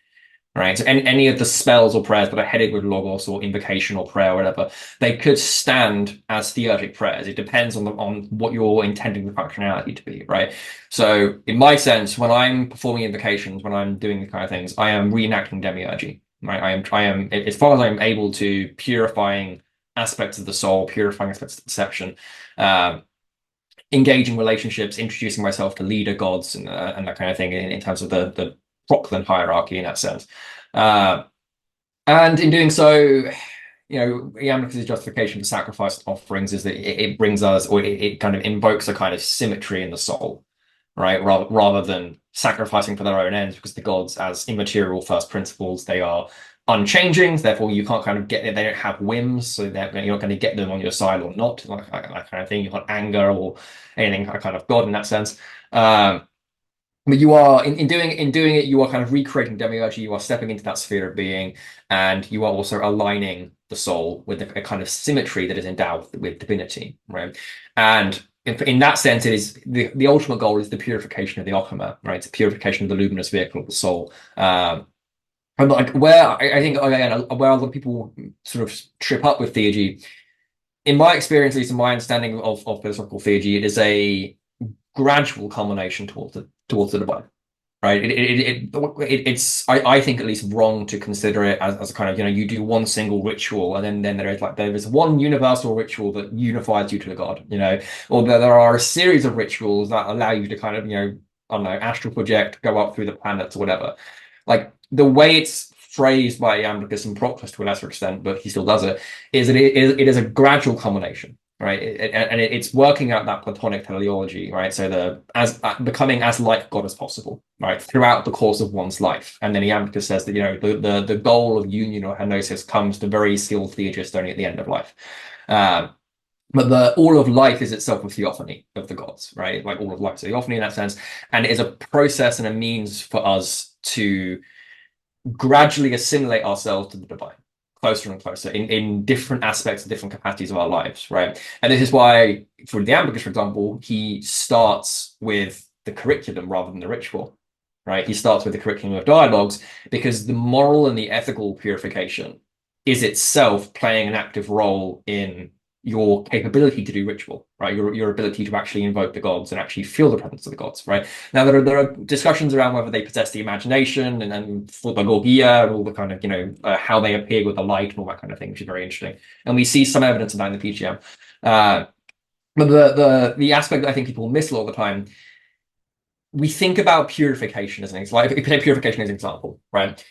Right. So any of the spells or prayers that are headed with logos or invocation or prayer or whatever, they could stand as theurgic prayers. It depends on what you're intending the functionality to be, right? So in my sense, when I'm performing invocations, when I'm doing the kind of things, I am reenacting demiurgy. Right. I am as far as I'm able to, purifying aspects of the soul, purifying aspects of perception, engaging relationships, introducing myself to leader gods and that kind of thing in terms of the Proclan hierarchy in that sense. And in doing so, Iamblichus's justification for sacrifice offerings is that it brings us, or it kind of invokes a kind of symmetry in the soul, right? Rather than sacrificing for their own ends, because the gods, as immaterial first principles, they are unchanging. Therefore, you can't kind of get, they don't have whims, so you're not going to get them on your side or not, like that kind of thing. You can't anger or anything kind of God in that sense. But you are in doing it, you are kind of recreating demiurgy. You are stepping into that sphere of being, and you are also aligning the soul with a kind of symmetry that is endowed with divinity, right? And in that sense, it is the ultimate goal is the purification of the Okhama, right? It's the purification of the luminous vehicle of the soul. And like where I think again, where a lot of people sort of trip up with theurgy, in my experience, at least in my understanding of philosophical theurgy, it is a gradual culmination towards the divine, right? I think at least wrong to consider it as a kind of, you do one single ritual and then there is one universal ritual that unifies you to the god, or there are a series of rituals that allow you to kind of, I don't know, astral project, go up through the planets or whatever. Like the way it's phrased by Iamblichus and Proclus to a lesser extent, but he still does it, is that it is a gradual culmination. Right, it's working out that Platonic teleology, right? So becoming as like God as possible, right, throughout the course of one's life. And then Iamblichus says that the goal of union or henosis comes to very skilled theurgists only at the end of life. But all of life is itself a theophany of the gods, right? Like all of life is a theophany in that sense, and it is a process and a means for us to gradually assimilate ourselves to the divine, closer and closer in different aspects, different capacities of our lives, right? And this is why, for the Iamblichus, for example, he starts with the curriculum rather than the ritual, right? He starts with the curriculum of dialogues because the moral and the ethical purification is itself playing an active role in your capability to do ritual, right? Your ability to actually invoke the gods and actually feel the presence of the gods, right? Now there are discussions around whether they possess the imagination and photogorgia and all the kind of how they appear with the light and all that kind of thing, which is very interesting. And we see some evidence of that in the PGM. But the aspect that I think people miss a lot of the time, we think about purification as an example. Like if you take purification as an example, right?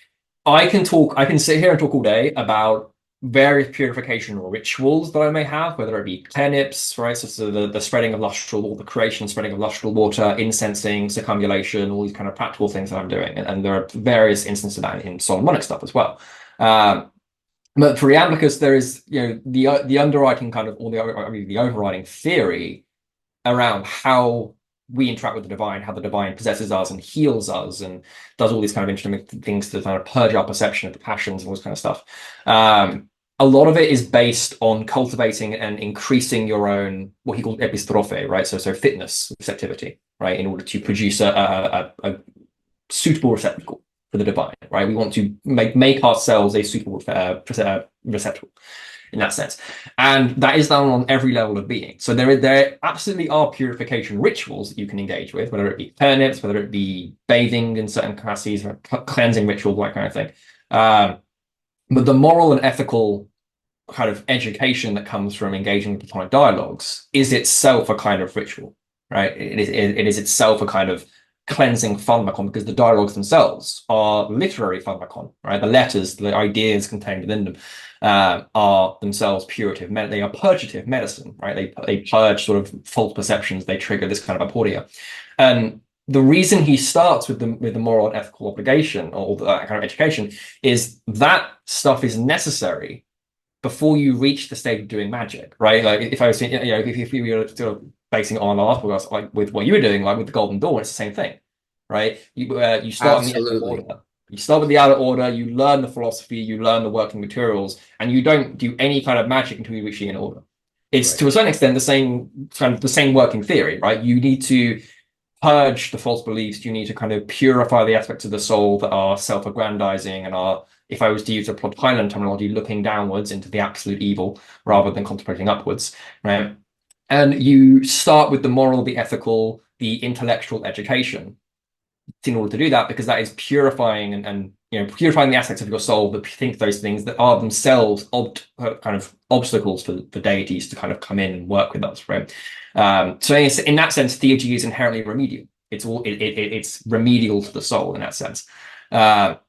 I can sit here and talk all day about various purification rituals that I may have, whether it be clenips, right? So the spreading of lustral, the creation, spreading of lustral water, incensing, circumambulation, all these kind of practical things that I'm doing. And there are various instances of that in Solomonic stuff as well. But for Iamblichus, there is, the underwriting kind of, or the overriding theory around how we interact with the divine, how the divine possesses us and heals us and does all these kind of interesting things to kind of purge our perception of the passions and all this kind of stuff. A lot of it is based on cultivating and increasing your own, what he called epistrophe, right? So fitness, receptivity, right? In order to produce a suitable receptacle for the divine, right? We want to make ourselves a suitable receptacle in that sense. And that is done on every level of being. So there absolutely are purification rituals that you can engage with, whether it be turnips, whether it be bathing in certain capacities, or cleansing rituals, that kind of thing. But the moral and ethical kind of education that comes from engaging with Platonic dialogues is itself a kind of ritual, right? It is itself a kind of cleansing pharmakon, because the dialogues themselves are literary pharmakon, right? The letters, the ideas contained within them are themselves purative. They are purgative medicine, right? They purge sort of false perceptions. They trigger this kind of aporia. And the reason he starts with the moral and ethical obligation or that kind of education is that stuff is necessary before you reach the state of doing magic, right? Like if I was, if we were sort of basing it on our last podcast, like with what you were doing, like with the Golden Dawn, it's the same thing, right? You start in the outer Absolutely. order. You start with the outer order, you learn the philosophy, you learn the working materials, and you don't do any kind of magic until you reach the inner order. It's Right. to a certain extent the same working theory, right? You need to purge the false beliefs. You need to kind of purify the aspects of the soul that are self-aggrandizing and are, if I was to use a Plot Highland terminology, looking downwards into the absolute evil rather than contemplating upwards, right? And you start with the moral, the ethical, the intellectual education in order to do that, because that is purifying and purifying the aspects of your soul that think those things that are themselves kind of obstacles for deities to kind of come in and work with us, right? So in that sense, theurgy is inherently remedial. It's remedial to the soul in that sense. But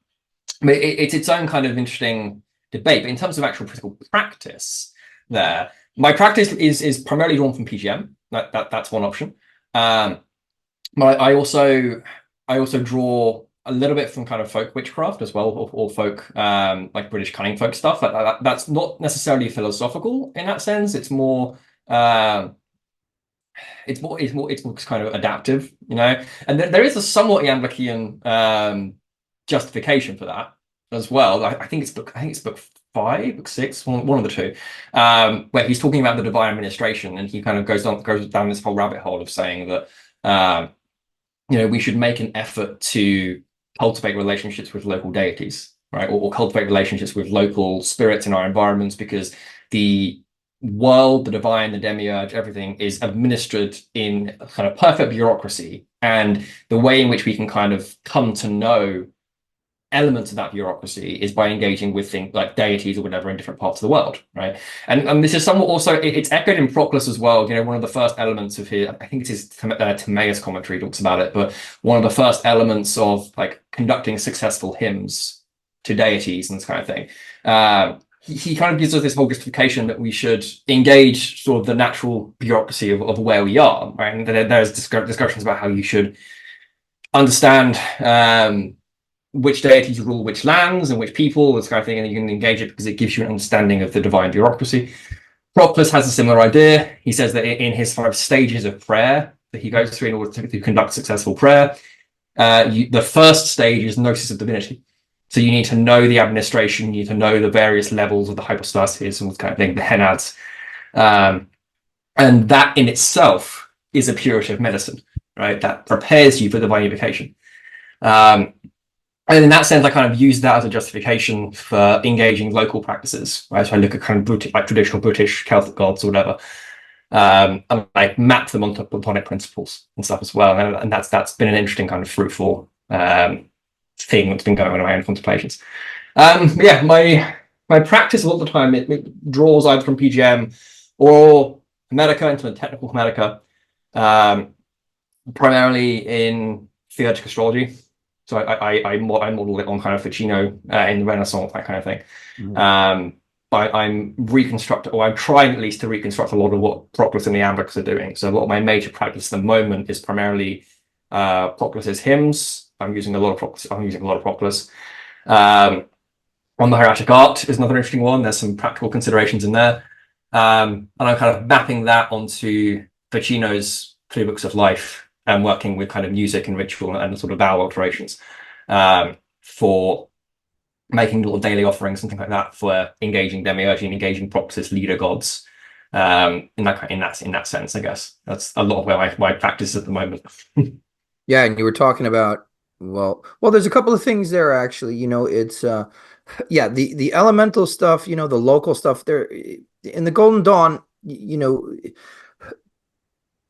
it's its own kind of interesting debate. But in terms of actual practical practice, my practice is primarily drawn from PGM. That's one option. But I also draw a little bit from kind of folk witchcraft as well, or folk like British cunning folk stuff. That's not necessarily philosophical in that sense. It's more kind of adaptive, And there is a somewhat Iamblichian justification for that as well. I think it's book 5, book 6, one of the two, where he's talking about the divine administration, and he kind of goes down this whole rabbit hole of saying that we should make an effort to cultivate relationships with local deities, right? Or cultivate relationships with local spirits in our environments, because the world, the divine, the demiurge, everything is administered in a kind of perfect bureaucracy. And the way in which we can kind of come to know elements of that bureaucracy is by engaging with things like deities or whatever in different parts of the world, right? And this is somewhat also, it's echoed in Proclus as well. One of the first elements of here, I think it's his Timaeus commentary talks about it, but one of the first elements of like conducting successful hymns to deities and this kind of thing, he kind of gives us this whole justification that we should engage sort of the natural bureaucracy of where we are, right? And there's discussions about how you should understand which deities rule which lands and which people, this kind of thing, and you can engage it because it gives you an understanding of the divine bureaucracy. Proclus has a similar idea. He says that in his 5 stages of prayer that he goes through in order to conduct successful prayer, the first stage is gnosis of divinity. So you need to know the administration, you need to know the various levels of the hypostases and this kind of thing, the henads. And that in itself is a curative medicine, right? That prepares you for divine evocation. And in that sense, I kind of use that as a justification for engaging local practices, right? So I look at kind of like traditional British Celtic gods or whatever, and I map them onto Platonic principles and stuff as well. And that's been an interesting kind of fruitful thing that's been going on in my own contemplations. Yeah, my practice a lot of the time, it draws either from PGM or Hermetica into the technical Hermetica, primarily in theurgic astrology. So I model it on kind of Ficino in the Renaissance, that kind of thing. Mm-hmm. I'm reconstructing, or I'm trying at least to reconstruct a lot of what Proclus and the Iamblics are doing. So a lot of my major practice at the moment is primarily Proclus's hymns. I'm using a lot of Proclus. On the hieratic art is another interesting one. There's some practical considerations in there. And I'm kind of mapping that onto Ficino's 3 books of life and working with kind of music and ritual and sort of vowel alterations for making little daily offerings and things like that for engaging demiurge and engaging Proclus leader gods. In that sense, I guess that's a lot of where my practice is at the moment. Yeah, and you were talking about there's a couple of things there actually. It's the elemental stuff, the local stuff there in the Golden Dawn,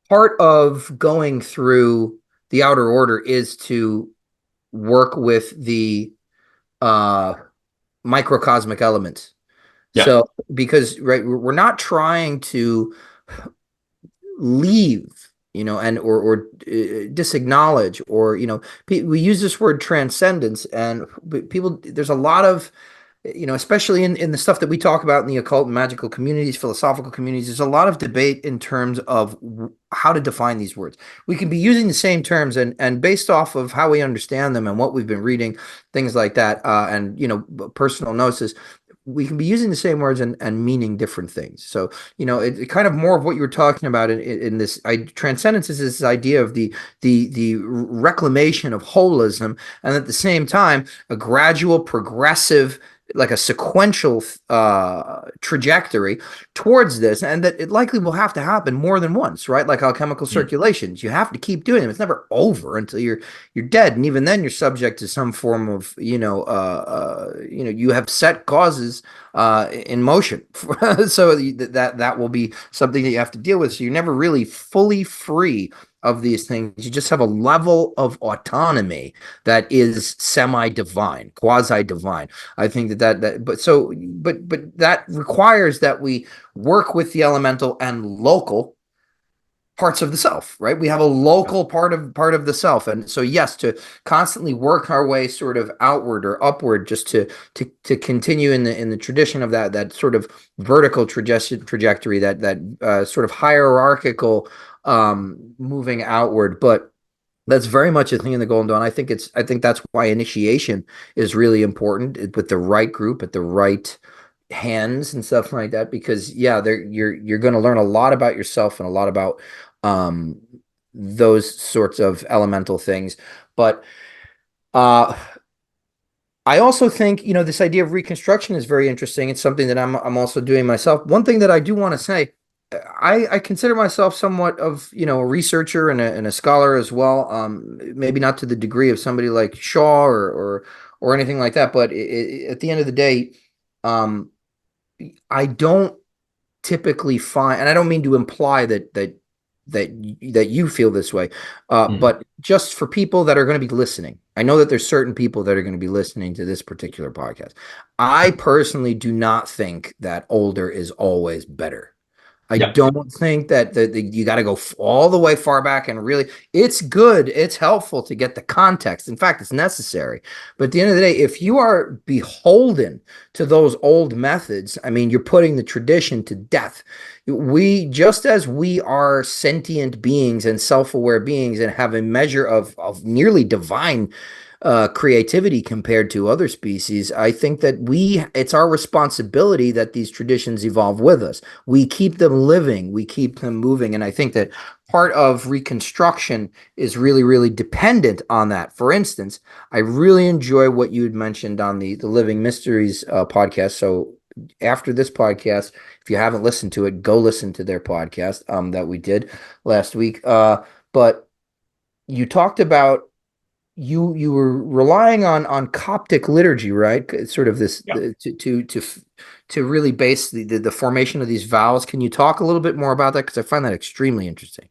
part of going through the outer order is to work with the microcosmic elements. Yeah. So because we're not trying to leave, and or disacknowledge, or we use this word transcendence, and people, there's a lot of, especially in the stuff that we talk about in the occult and magical communities, philosophical communities, there's a lot of debate in terms of how to define these words. We can be using the same terms, and based off of how we understand them and what we've been reading, things like that, and personal gnosis, we can be using the same words and meaning different things. So, it kind of more of what you were talking about in this transcendence is this idea of the reclamation of holism, and at the same time, a gradual, progressive, like a sequential trajectory towards this, and that it likely will have to happen more than once, right? Like alchemical circulations, you have to keep doing them. It's never over until you're dead, and even then you're subject to some form of you have set causes in motion. So that will be something that you have to deal with. So you're never really fully free of these things. You just have a level of autonomy that is semi-divine, quasi-divine. I think but that requires that we work with the elemental and local parts of the self, right? We have a local part of the self, and so yes, to constantly work our way sort of outward or upward, just to continue in the tradition of that sort of vertical trajectory, that sort of hierarchical moving outward. But that's very much a thing in the Golden Dawn. I think that's why initiation is really important with the right group at the right hands and stuff like that, because you're going to learn a lot about yourself and a lot about those sorts of elemental things. But I also think, this idea of reconstruction is very interesting. It's something that I'm also doing myself. One thing that I do want to say, I consider myself somewhat of, a researcher and a scholar as well. Maybe not to the degree of somebody like Shaw or anything like that, but at the end of the day, I don't typically find, and I don't mean to imply that you feel this way, but just for people that are going to be listening, I know that there's certain people that are going to be listening to this particular podcast. I personally do not think that older is always better. I don't think that you got to go all the way far back, and really, it's good. It's helpful to get the context. In fact, it's necessary. But at the end of the day, if you are beholden to those old methods, I mean, you're putting the tradition to death. Just as we are sentient beings and self-aware beings and have a measure of nearly divine creativity compared to other species, I think that it's our responsibility that these traditions evolve with us. We keep them living, we keep them moving, and I think that part of reconstruction is really, really dependent on that. For instance, I really enjoy what you had mentioned on the Living Mysteries podcast. So after this podcast, if you haven't listened to it, go listen to their podcast that we did last week. But you talked about you were relying on Coptic liturgy, right? It's sort of this to really base the formation of these vows. Can you talk a little bit more about that? Because I find that extremely interesting.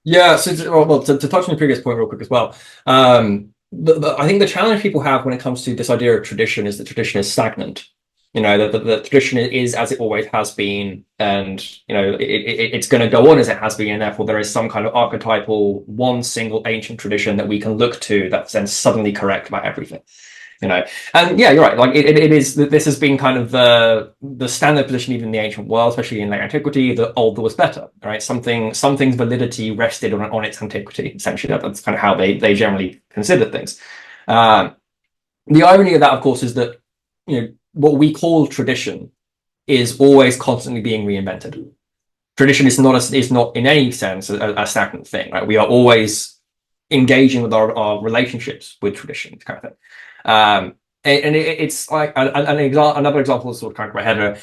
Yeah, so to touch on the previous point real quick as well, I think the challenge people have when it comes to this idea of tradition is that tradition is stagnant. The tradition is as it always has been, and it's going to go on as it has been, and therefore there is some kind of archetypal one single ancient tradition that we can look to that's then suddenly correct about everything. And yeah, you're right. Like it is. This has been kind of the standard position even in the ancient world, especially in late antiquity. The older was better, right? Something's validity rested on its antiquity. Essentially, that's kind of how they generally considered things. The irony of that, of course, is that what we call tradition is always constantly being reinvented. Tradition is not in any sense a stagnant thing, right? We are always engaging with our relationships with tradition, kind of thing. And it's like another example that's sort of kind of my head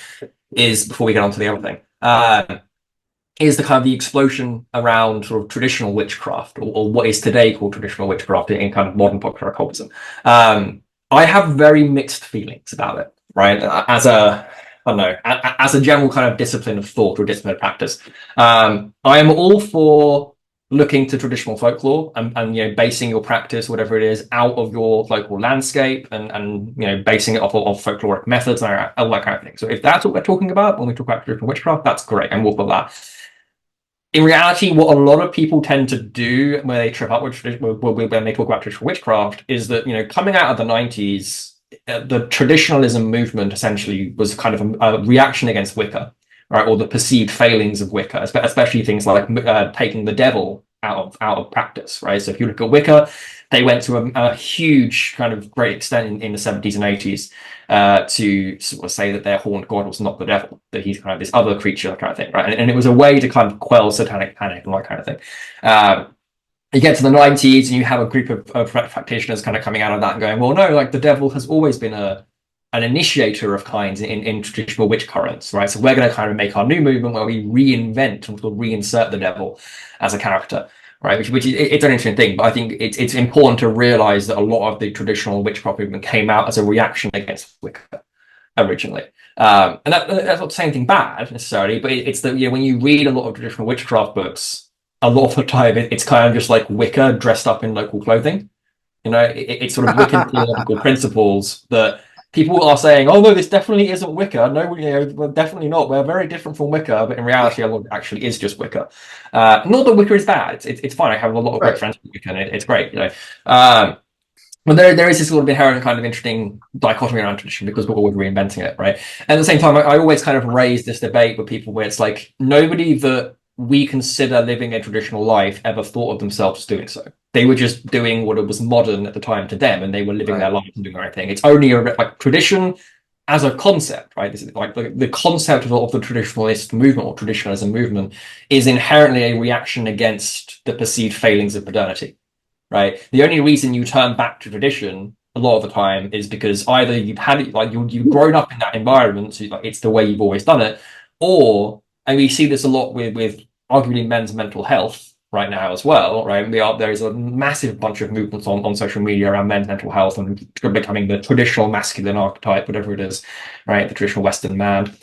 is, before we get on to the other thing, is the kind of the explosion around sort of traditional witchcraft, or what is today called traditional witchcraft in kind of modern popular occultism. I have very mixed feelings about it, right? As a general kind of discipline of thought or discipline of practice, I am all for looking to traditional folklore and basing your practice, whatever it is, out of your local landscape and basing it off of folkloric methods and all that kind of thing. So if that's what we're talking about when we talk about traditional witchcraft, that's great, and we'll put that. In reality, what a lot of people tend to do when they trip up with when they talk about traditional witchcraft is that coming out of the 90s, the traditionalism movement essentially was kind of a reaction against Wicca, right, or the perceived failings of Wicca, especially things like taking the devil out of practice, right? So if you look at Wicca, they went to a huge kind of great extent in the 70s and 80s to sort of say that their horned god was not the devil, that he's kind of this other creature kind of thing, right? And it was a way to kind of quell satanic panic and that kind of thing. You get to the 90s and you have a group of practitioners kind of coming out of that and going, well, no, like the devil has always been an initiator of kinds in traditional witch currents, right? So we're going to kind of make our new movement where we reinvent and we'll reinsert the devil as a character, right? Which is, it's an interesting thing, but I think it's important to realize that a lot of the traditional witchcraft movement came out as a reaction against Wicca originally. And that's not saying anything bad necessarily, but it's that, you know, when you read a lot of traditional witchcraft books, a lot of the time it's kind of just like Wicca dressed up in local clothing. You know, it's sort of Wiccan theological principles that people are saying, oh no, this definitely isn't Wicca. No, you know, we're definitely not. We're very different from Wicca, but in reality, a lot of it actually is just Wicca. Not that Wicca is bad. It's fine. I have a lot of great friends with Wicca, and it's great. You know, but there is this sort of inherent kind of interesting dichotomy around tradition because we're always reinventing it, right? And at the same time, I always kind of raise this debate with people where it's like nobody that we consider living a traditional life ever thought of themselves as doing so. They were just doing what was modern at the time to them, and they were living their lives and doing the right thing. It's only like tradition as a concept, right? This is like the concept of the traditionalist movement or traditionalism movement is inherently a reaction against the perceived failings of modernity, right? The only reason you turn back to tradition a lot of the time is because either you've had it, like you've grown up in that environment, so like it's the way you've always done it, or, and we see this a lot with arguably men's mental health right now as well, right? There is a massive bunch of movements on social media around men's mental health and becoming the traditional masculine archetype, whatever it is, right? The traditional Western man.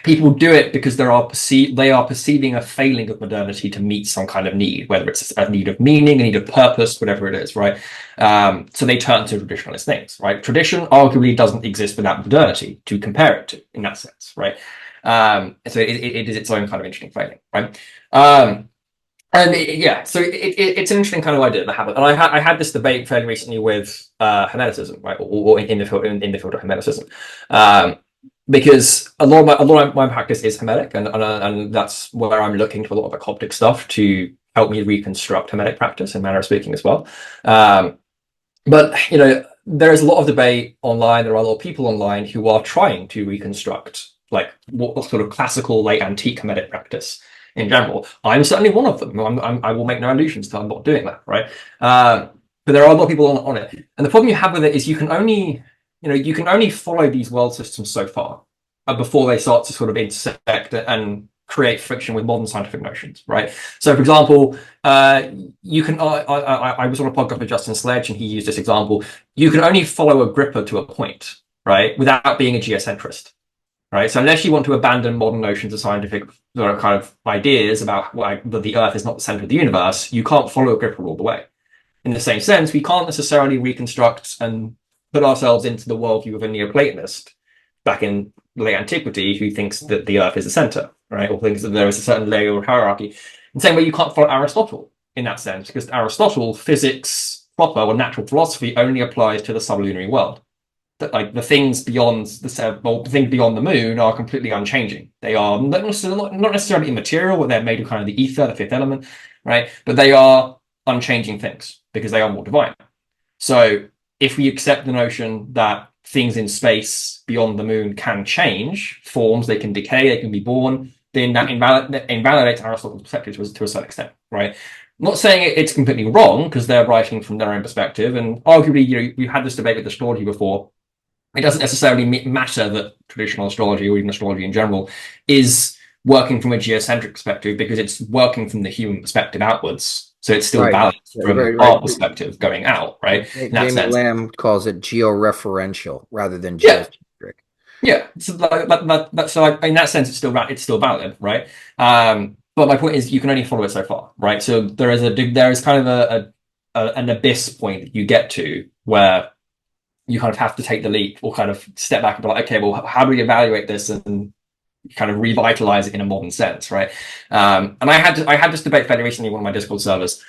People do it because they are perceiving a failing of modernity to meet some kind of need, whether it's a need of meaning, a need of purpose, whatever it is, right? So they turn to traditionalist things, right? Tradition arguably doesn't exist without modernity to compare it to, in that sense, right? So it is its own kind of interesting failing, right? Yeah, so it's an interesting kind of idea that happened. And I had this debate fairly recently with Hermeticism, right, or in the field of Hermeticism, because a lot of my practice is Hermetic, and that's where I'm looking to a lot of the Coptic stuff to help me reconstruct Hermetic practice in manner of speaking as well. But you know, there is a lot of debate online. There are a lot of people online who are trying to reconstruct like what sort of classical late antique Hermetic practice in general. I'm certainly one of them. I will make no illusions that I'm not doing that, right? But there are a lot of people on it, and the problem you have with it is you can only follow these world systems so far before they start to sort of intersect and create friction with modern scientific notions, right? So, for example, you can. I was on a podcast with Justin Sledge, and he used this example. You can only follow Agrippa to a point, right, without being a geocentrist. Right, so unless you want to abandon modern notions of scientific sort of kind of ideas about that the Earth is not the center of the universe, you can't follow Agrippa all the way. In the same sense, we can't necessarily reconstruct and put ourselves into the worldview of a Neoplatonist back in late antiquity who thinks that the Earth is the center, right, or thinks that there is a certain layer of hierarchy. In the same way, you can't follow Aristotle in that sense, because Aristotle, physics proper or natural philosophy only applies to the sublunary world. That like the things beyond the moon are completely unchanging. They are not necessarily immaterial, but they're made of kind of the ether, the fifth element, right? But they are unchanging things because they are more divine. So if we accept the notion that things in space beyond the moon can change forms, they can decay, they can be born, then that invalidates Aristotle's perspective to a certain extent, right? I'm not saying it's completely wrong because they're writing from their own perspective, and arguably, you know, we've had this debate with astrology before. It doesn't necessarily matter that traditional astrology or even astrology in general is working from a geocentric perspective because it's working from the human perspective outwards. So it's still valid from our perspective going out, right? Jamie Lamb calls it georeferential rather than geocentric. Yeah. So in that sense, it's still valid, right? But my point is, you can only follow it so far, right? So there is kind of an abyss point that you get to where you kind of have to take the leap or kind of step back and be like, okay, well, how do we evaluate this and kind of revitalize it in a modern sense, right? And I had this debate fairly recently on one of my Discord servers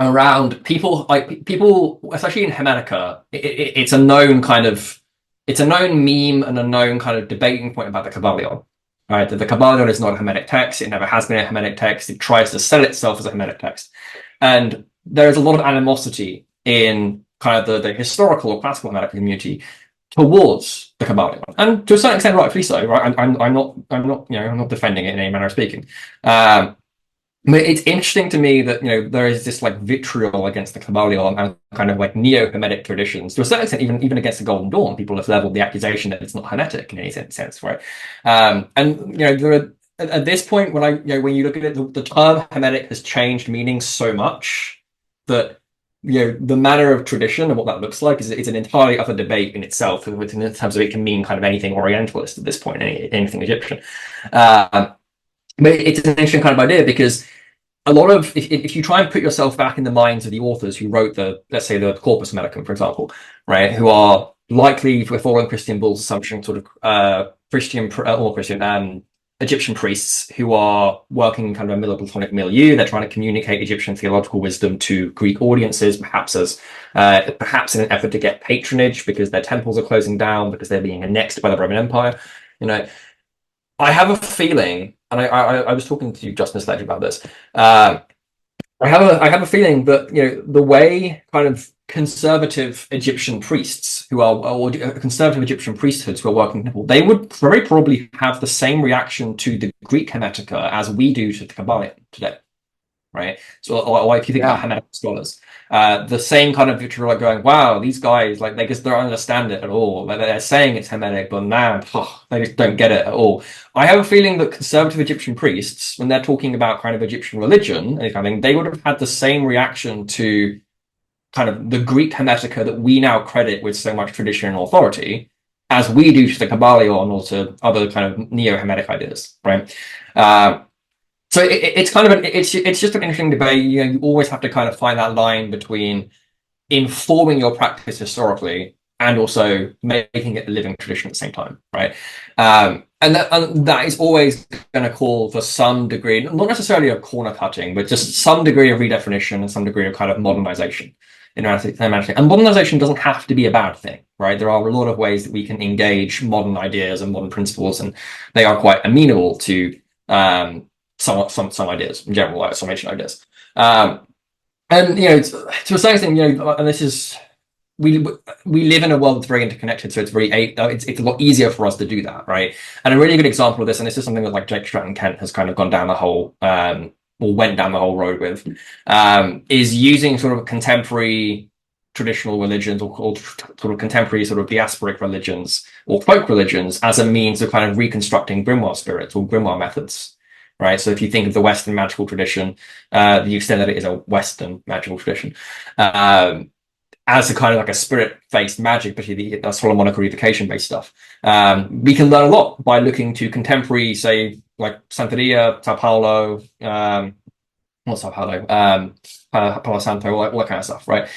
around people, especially in Hermetica, it's a known meme and a known kind of debating point about the Kybalion, right? That the Kybalion is not a Hermetic text. It never has been a Hermetic text. It tries to sell itself as a Hermetic text. And there is a lot of animosity in kind of the historical or classical Hermetic community towards the Kybalion, and to a certain extent, rightfully so. Right? I'm not defending it in any manner of speaking. But it's interesting to me that there is this like vitriol against the Kybalion and kind of like neo-Hermetic traditions. To a certain extent, even against the Golden Dawn, people have leveled the accusation that it's not Hermetic in any sense, right? And there are, at this point, when you look at it, the term Hermetic has changed meaning so much that the manner of tradition and what that looks like is an entirely other debate in itself. In terms of it can mean kind of anything Orientalist at this point, anything Egyptian. But it's an interesting kind of idea because a lot of, if you try and put yourself back in the minds of the authors who wrote let's say the Corpus Hermeticum, for example, right, who are likely, if we're following Christian Bull's assumption, sort of Egyptian priests who are working in kind of a middle Platonic milieu. They're trying to communicate Egyptian theological wisdom to Greek audiences, perhaps in an effort to get patronage because their temples are closing down, because they're being annexed by the Roman Empire. I have a feeling, and I was talking to Justin Sledge about this. I have a feeling that the way kind of conservative Egyptian priests or conservative Egyptian priesthoods who are working, they would very probably have the same reaction to the Greek Hermetica as we do to the Kybalion today, right? So, or if you think about Hermetic scholars, the same kind of vitriol, like going, wow, these guys, like, they just don't understand it at all. Like, they're saying it's Hermetic, but man, they just don't get it at all. I have a feeling that conservative Egyptian priests, when they're talking about kind of Egyptian religion, they would have had the same reaction to kind of the Greek Hermetica that we now credit with so much tradition and authority as we do to the Kybalion or to other kind of neo-Hermetic ideas, right? So it's kind of it's just an interesting debate. You always have to kind of find that line between informing your practice historically and also making it a living tradition at the same time, right? And that is always going to call for some degree, not necessarily of corner cutting, but just some degree of redefinition and some degree of kind of modernization. And modernization doesn't have to be a bad thing, right? There are a lot of ways that we can engage modern ideas and modern principles, and they are quite amenable to some ideas in general, like some ancient ideas. And to a certain extent, and this is, we live in a world that's very interconnected, so it's a lot easier for us to do that, right? And a really good example of this, and this is something that like Jake Stratton Kent has kind of gone down the whole or went down the whole road with, is using sort of contemporary traditional religions or sort of contemporary sort of diasporic religions or folk religions as a means of kind of reconstructing grimoire spirits or grimoire methods, right? So if you think of the Western magical tradition, the extent that it is a Western magical tradition, as a kind of like a spirit-based magic, particularly the Solomonic revocation-based stuff, we can learn a lot by looking to contemporary, say, like Santeria, Sao Paulo, not Sao Paulo, Palo Santo, all that kind of stuff, right?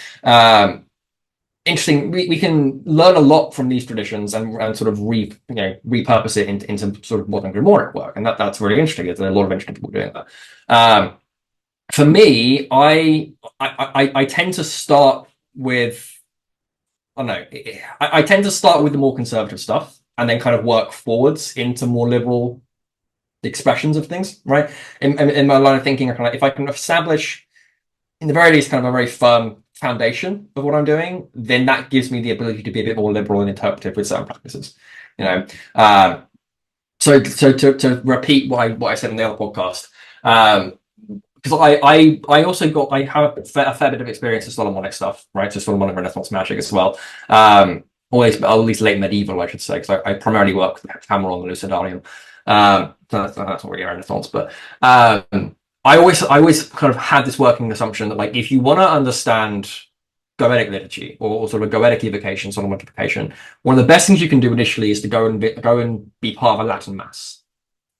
Interesting. We can learn a lot from these traditions and sort of repurpose it into sort of modern grimoire work, and that's really interesting. There's a lot of interesting people doing that. For me, I tend to start with, I tend to start with the more conservative stuff and then kind of work forwards into more liberal expressions of things, right? In my line of thinking, if I can establish, in the very least, kind of a very firm foundation of what I'm doing, then that gives me the ability to be a bit more liberal and interpretive with certain practices. So to repeat what I said in the other podcast, because I have a fair bit of experience with Solomonic stuff, right? So Solomonic Renaissance magic as well. Or at least late medieval, I should say, because I primarily work with Cameron and Lucidarium. That's not really Renaissance, but I always kind of had this working assumption that, like, if you want to understand Goetic liturgy or sort of Goetic evocation, Solomonic evocation, one of the best things you can do initially is to go and be part of a Latin mass,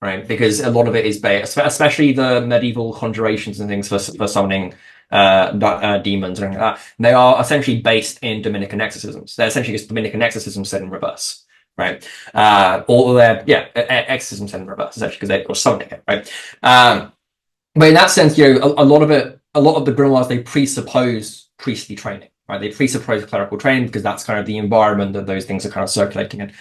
right? Because a lot of it is based, especially the medieval conjurations and things for summoning demons and everything like that. They are essentially based in Dominican exorcisms. They're essentially just Dominican exorcisms set in reverse, right? Or they're exorcisms set in reverse, essentially, because they're summoning it, right? But in that sense, a lot of the grimoires, they presuppose priestly training, right? They presuppose clerical training because that's kind of the environment that those things are kind of circulating in.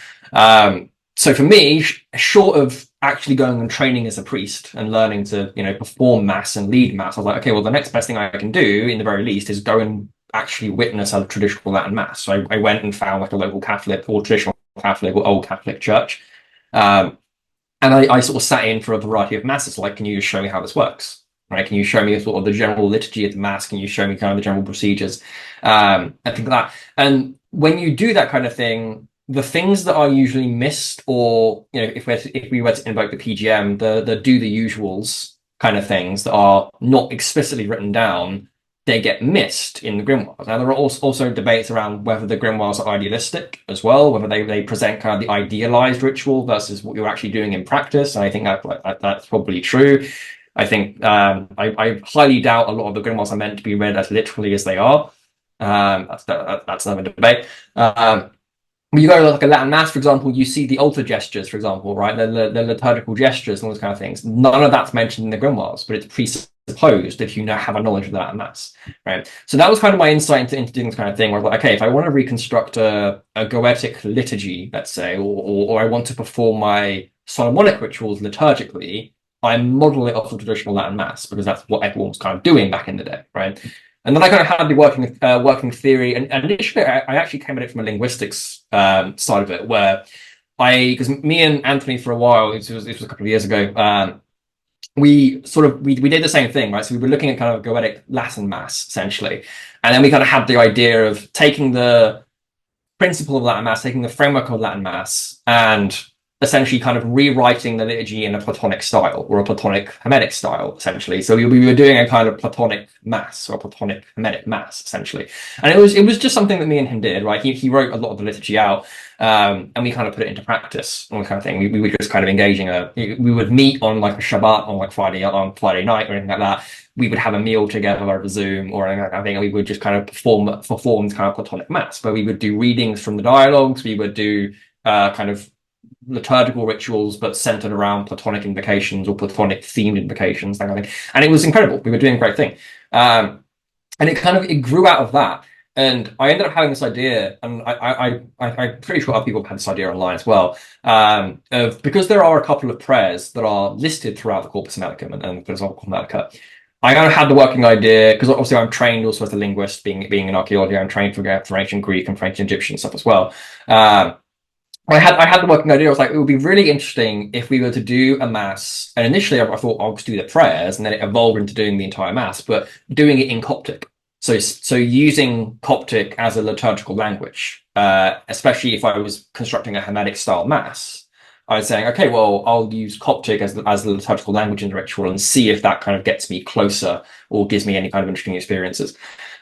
So for me, short of actually going and training as a priest and learning to, perform mass and lead mass, I was like, okay, well, the next best thing I can do, in the very least, is go and actually witness a traditional Latin mass. So I went and found like a local Catholic or traditional Catholic or old Catholic church. And I sort of sat in for a variety of masses. Like, can you just show me how this works? Right? Can you show me sort of the general liturgy of the mass? Can you show me kind of the general procedures? And things like that. And when you do that kind of thing, the things that are usually missed, or if we were to invoke the PGM, the do the usuals kind of things that are not explicitly written down, they get missed in the grimoires. Now, there are also debates around whether the grimoires are idealistic as well, whether they present kind of the idealized ritual versus what you're actually doing in practice. And I think that's probably true. I think I highly doubt a lot of the grimoires are meant to be read as literally as they are. That's another debate. When you go to like a Latin mass, for example, you see the altar gestures, for example, right? The liturgical gestures and all those kind of things. None of that's mentioned in the grimoires, but it's presupposed if you have a knowledge of the Latin mass, right? So that was kind of my insight into doing this kind of thing, where I was like, okay, if I want to reconstruct a goetic liturgy, let's say, or I want to perform my solomonic rituals liturgically, I model it off the traditional Latin mass because that's what everyone was kind of doing back in the day, right? And then I kind of had the working theory, and initially I actually came at it from a linguistics side of it, where because me and Anthony for a while, this was a couple of years ago, we did the same thing, right? So we were looking at kind of goetic Latin mass essentially, and then we kind of had the idea of taking the principle of Latin mass, taking the framework of Latin mass, and essentially kind of rewriting the liturgy in a Platonic style or a Platonic-Hermetic style, essentially. So we were doing a kind of Platonic mass or Platonic-Hermetic mass, essentially. And it was just something that me and him did, right? He wrote a lot of the liturgy out, and we kind of put it into practice, all kind of thing. We were just kind of engaging we would meet on like a Shabbat on like Friday night or anything like that. We would have a meal together over Zoom or anything like that. I think we would just kind of perform kind of Platonic mass, where we would do readings from the dialogues. We would do kind of liturgical rituals, but centered around Platonic invocations or Platonic themed invocations, that kind of thing. And it was incredible. We were doing a great thing. And it grew out of that. And I ended up having this idea, and I'm pretty sure other people have had this idea online as well, of because there are a couple of prayers that are listed throughout the Corpus Hermeticum and Philosophical Hermetica. I kind of had the working idea, because obviously I'm trained also as a linguist, being in archaeology. I'm trained for ancient Greek and for ancient Egyptian stuff as well. I had the working idea. I was like, it would be really interesting if we were to do a mass. And initially, I thought I'll just do the prayers, and then it evolved into doing the entire mass, but doing it in Coptic. So using Coptic as a liturgical language, especially if I was constructing a Hermetic style mass, I was saying, okay, well, I'll use Coptic as the liturgical language in the ritual and see if that kind of gets me closer or gives me any kind of interesting experiences.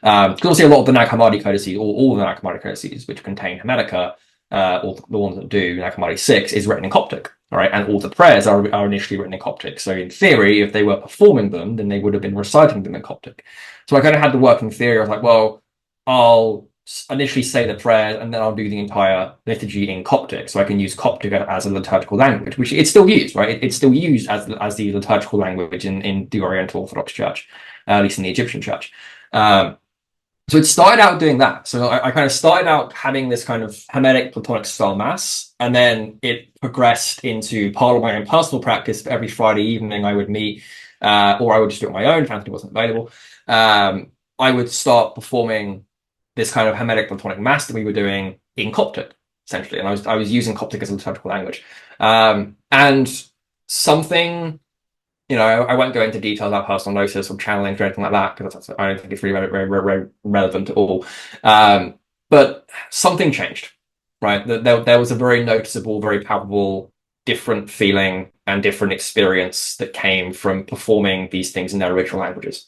Because obviously, a lot of the Nag Hammadi codices, or all the Nag Hammadi codices, which contain Hermetica, or the ones that do Nag Hammadi 6, is written in Coptic, all right? And all the prayers are initially written in Coptic. So in theory, if they were performing them, then they would have been reciting them in Coptic. So I kind of had the working theory. I was like, well, I'll initially say the prayer, and then I'll do the entire liturgy in Coptic, so I can use Coptic as a liturgical language, which it's still used, right? It's still used as the liturgical language in the Oriental Orthodox Church, at least in the Egyptian Church. So it started out doing that. So I kind of started out having this kind of Hermetic Platonic style mass, and then it progressed into part of my own personal practice. Every Friday evening I would meet, or I would just do it on my own if Anthony wasn't available. I would start performing this kind of Hermetic Platonic mass that we were doing in Coptic, essentially. And I was using Coptic as a liturgical language. And something, I won't go into details about personal gnosis or channeling or anything like that, because I don't think it's really very relevant at all. But something changed, right? There was a very noticeable, very palpable, different feeling and different experience that came from performing these things in their original languages.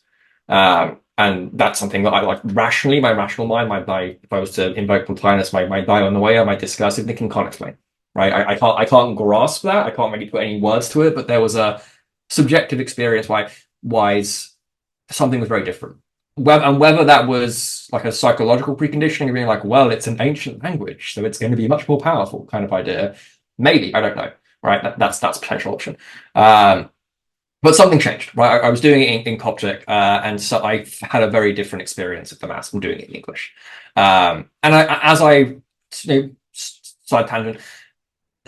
And that's something that I like rationally, my rational mind, if I was to invoke Plotinus, my Dianoia, my discursive thinking can't explain, right? I can't grasp that. I can't really put any words to it, but there was a subjective experience why something was very different. Whether that was like a psychological preconditioning of being like, well, it's an ancient language, so it's going to be much more powerful kind of idea. Maybe, I don't know, right? That's a potential option. But something changed, right? I was doing it in Coptic, and so I had a very different experience of the mass from doing it in English. And side tangent,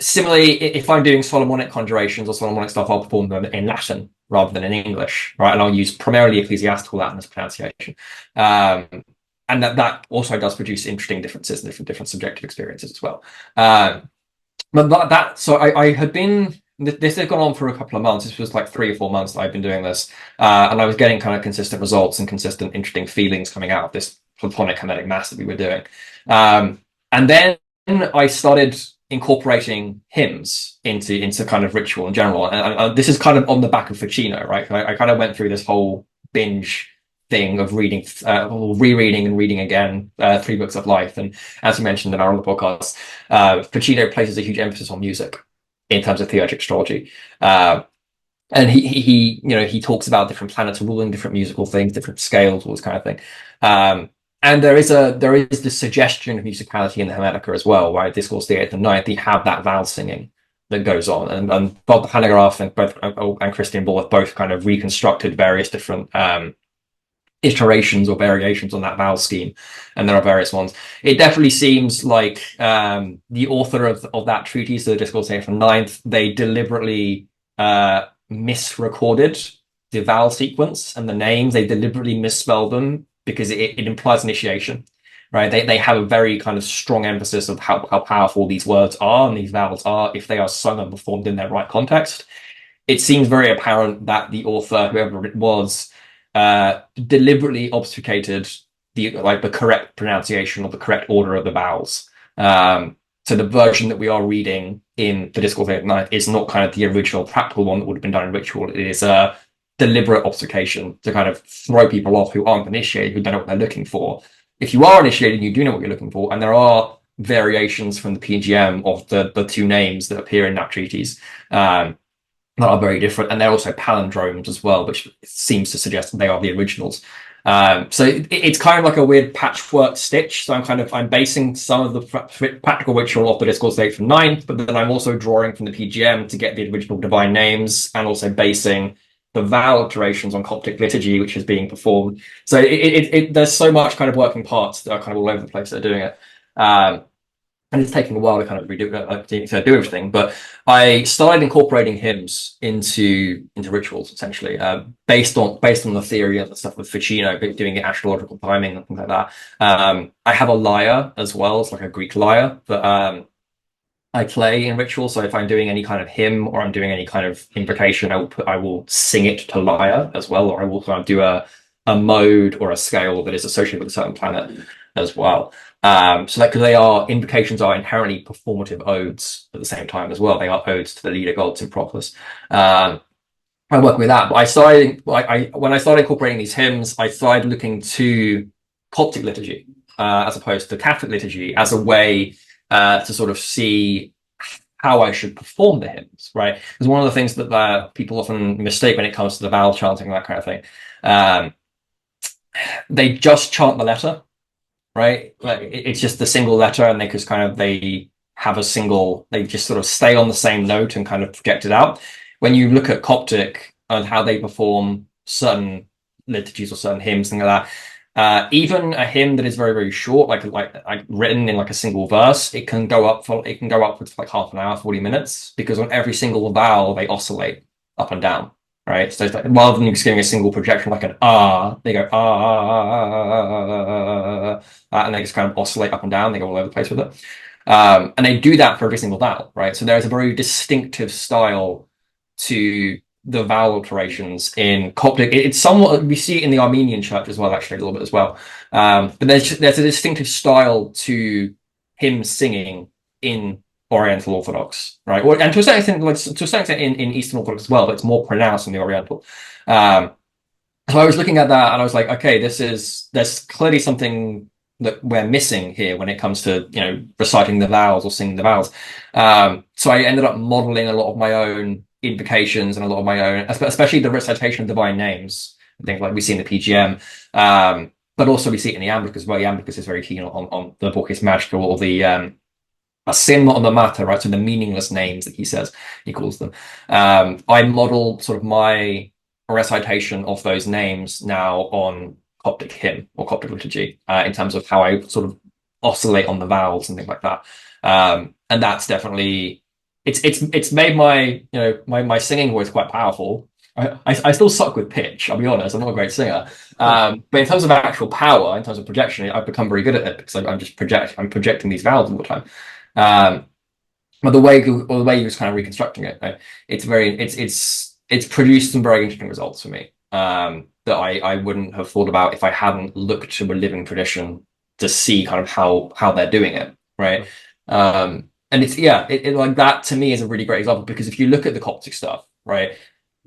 Similarly, if I'm doing Solomonic conjurations or Solomonic stuff, I'll perform them in Latin rather than in English, right? And I'll use primarily ecclesiastical Latin as pronunciation. Um, and that also does produce interesting differences and different subjective experiences as well. But so I had been, this had gone on for a couple of months. This was like 3 or 4 months that I've been doing this. And I was getting kind of consistent results and consistent interesting feelings coming out of this Platonic Hermetic Mass that we were doing. And then I started incorporating hymns into kind of ritual in general. And this is kind of on the back of Ficino, right? I kind of went through this whole binge thing of reading, rereading and reading again, 3 books of life. And as you mentioned in our other podcast, Ficino places a huge emphasis on music in terms of theurgic astrology. And he talks about different planets ruling different musical things, different scales, all this kind of thing. And there is this suggestion of musicality in the Hermetica as well, right? Discourse the 8th and 9th, you have that vowel singing that goes on. And Bob Hanegraaff and Christian Bull have both kind of reconstructed various different iterations or variations on that vowel scheme, and there are various ones. It definitely seems like the author of that treatise, the Discourse 8th and 9th, they deliberately misrecorded the vowel sequence and the names. They deliberately misspelled them because it implies initiation, right? They have a very kind of strong emphasis of how powerful these words are and these vowels are if they are sung and performed in their right context. It seems very apparent that the author, whoever it was, deliberately obfuscated the correct pronunciation or the correct order of the vowels. So the version that we are reading in the Discourse 8th and 9th is not kind of the original practical one that would have been done in ritual. It is a deliberate obfuscation to kind of throw people off who aren't initiated, who don't know what they're looking for. If you are initiated, you do know what you're looking for, and there are variations from the PGM of the 2 names that appear in that treatise that are very different, and they're also palindromes as well, which seems to suggest that they are the originals. So it's kind of like a weird patchwork stitch. So I'm basing some of the practical ritual off the Discourse 8th and 9th, but then I'm also drawing from the PGM to get the original divine names, and also basing the vowel iterations on Coptic liturgy, which is being performed. So there's so much kind of working parts that are kind of all over the place that are doing it. And it's taking a while to kind of to do everything. But I started incorporating hymns into rituals, essentially, based on the theory and the stuff with Ficino, doing the astrological timing and things like that. I have a lyre as well. It's like a Greek lyre that I play in rituals. So if I'm doing any kind of hymn or I'm doing any kind of invocation, I will sing it to lyre as well, or I will kind of do a mode or a scale that is associated with a certain planet as well. So like, because invocations are inherently performative odes at the same time as well. They are odes to the leader gods in Proclus. I work with that, but when I started incorporating these hymns, I started looking to Coptic liturgy as opposed to Catholic liturgy as a way to sort of see how I should perform the hymns, right? Because one of the things that people often mistake when it comes to the vowel chanting and that kind of thing, they just chant the letter, right? Like it's just the single letter, and they just sort of stay on the same note and kind of project it out. When you look at Coptic and how they perform certain liturgies or certain hymns, things like that, even a hymn that is very, very short, like written in like a single verse, it can go up for like half an hour, 40 minutes, because on every single vowel they oscillate up and down. Right, so it's like, rather than just getting a single projection like an they go and they just kind of oscillate up and down. They go all over the place with it, and they do that for every single vowel. Right, so there is a very distinctive style to the vowel alterations in Coptic. It's somewhat, we see it in the Armenian church as well, actually a little bit as well. But there's a distinctive style to hymn singing in Oriental Orthodox, right? And to a certain extent, in Eastern Orthodox as well, but it's more pronounced in the Oriental. So I was looking at that and I was like, okay, there's clearly something that we're missing here when it comes to, reciting the vowels or singing the vowels. So I ended up modeling a lot of my own invocations and a lot of my own, especially the recitation of divine names, things like we see in the PGM. But also we see it in the Iamblic as well. Iamblic is very keen on the Borges Magical, or the a sim on the matter, right? So the meaningless names that he calls them. I model sort of my recitation of those names now on Coptic hymn or Coptic liturgy, in terms of how I sort of oscillate on the vowels and things like that. And that's definitely it's made my my singing voice quite powerful. I still suck with pitch. I'll be honest. I'm not a great singer. But in terms of actual power, in terms of projection, I've become very good at it because I'm projecting these vowels all the time. But the way he was kind of reconstructing it, it's produced some very interesting results for me. That I wouldn't have thought about if I hadn't looked to a living tradition to see kind of how they're doing it, right? And it's like that to me is a really great example because if you look at the Coptic stuff, right,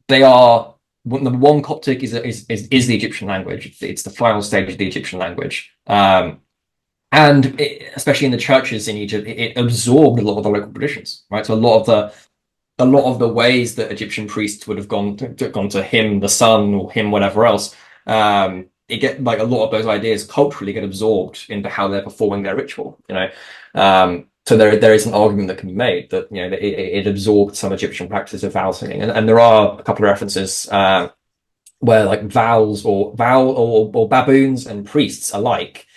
they are number one. Coptic is the Egyptian language. It's the final stage of the Egyptian language, and especially in the churches in Egypt, it absorbed a lot of the local traditions, right? So a lot of the ways that Egyptian priests would have gone to him the sun or him whatever else, it get like a lot of those ideas culturally get absorbed into how they're performing their ritual, so there is an argument that can be made that it absorbed some Egyptian practices of vowel singing, and there are a couple of references where like vowels or baboons and priests alike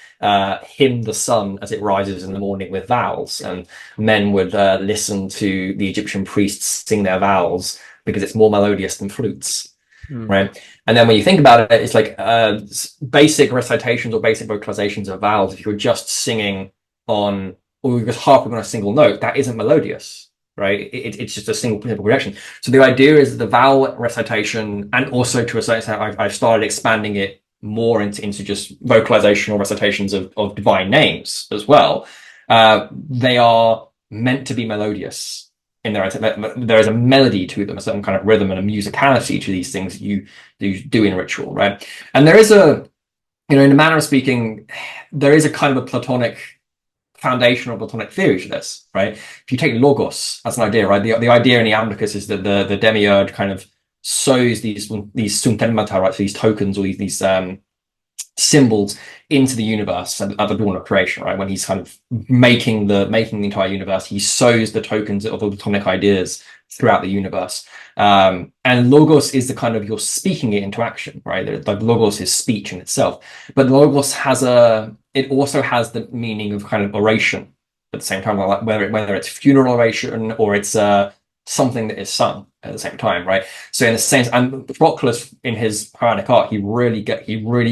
hymn the sun as it rises in the morning with vowels, and men would listen to the Egyptian priests sing their vowels because it's more melodious than flutes. Right. And then when you think about it, it's like basic recitations or basic vocalizations of vowels. If you're just singing on or you're just harping on a single note, that isn't melodious, right? It's just a single projection. So the idea is that the vowel recitation, and also to a certain extent, I've started expanding it more into just vocalization or recitations of divine names as well. They are meant to be melodious in there is a melody to them, a certain kind of rhythm and a musicality to these things you do in ritual, right? And there is in a manner of speaking, there is a kind of a Platonic foundation or Platonic theory to this, right? If you take logos as an idea, right, the idea in the Iamblichus is that the demiurge kind of sows these suntenmata, right, so these tokens or these symbols into the universe at the dawn of creation, right? When he's kind of making the entire universe, he sows the tokens of the Platonic ideas throughout the universe. And logos is the kind of you're speaking it into action, right? The logos is speech in itself, but logos it also has the meaning of kind of oration at the same time, like whether it's funeral oration or it's something that is sung at the same time, right? So in the sense, and Proclus in his Hironic art, he really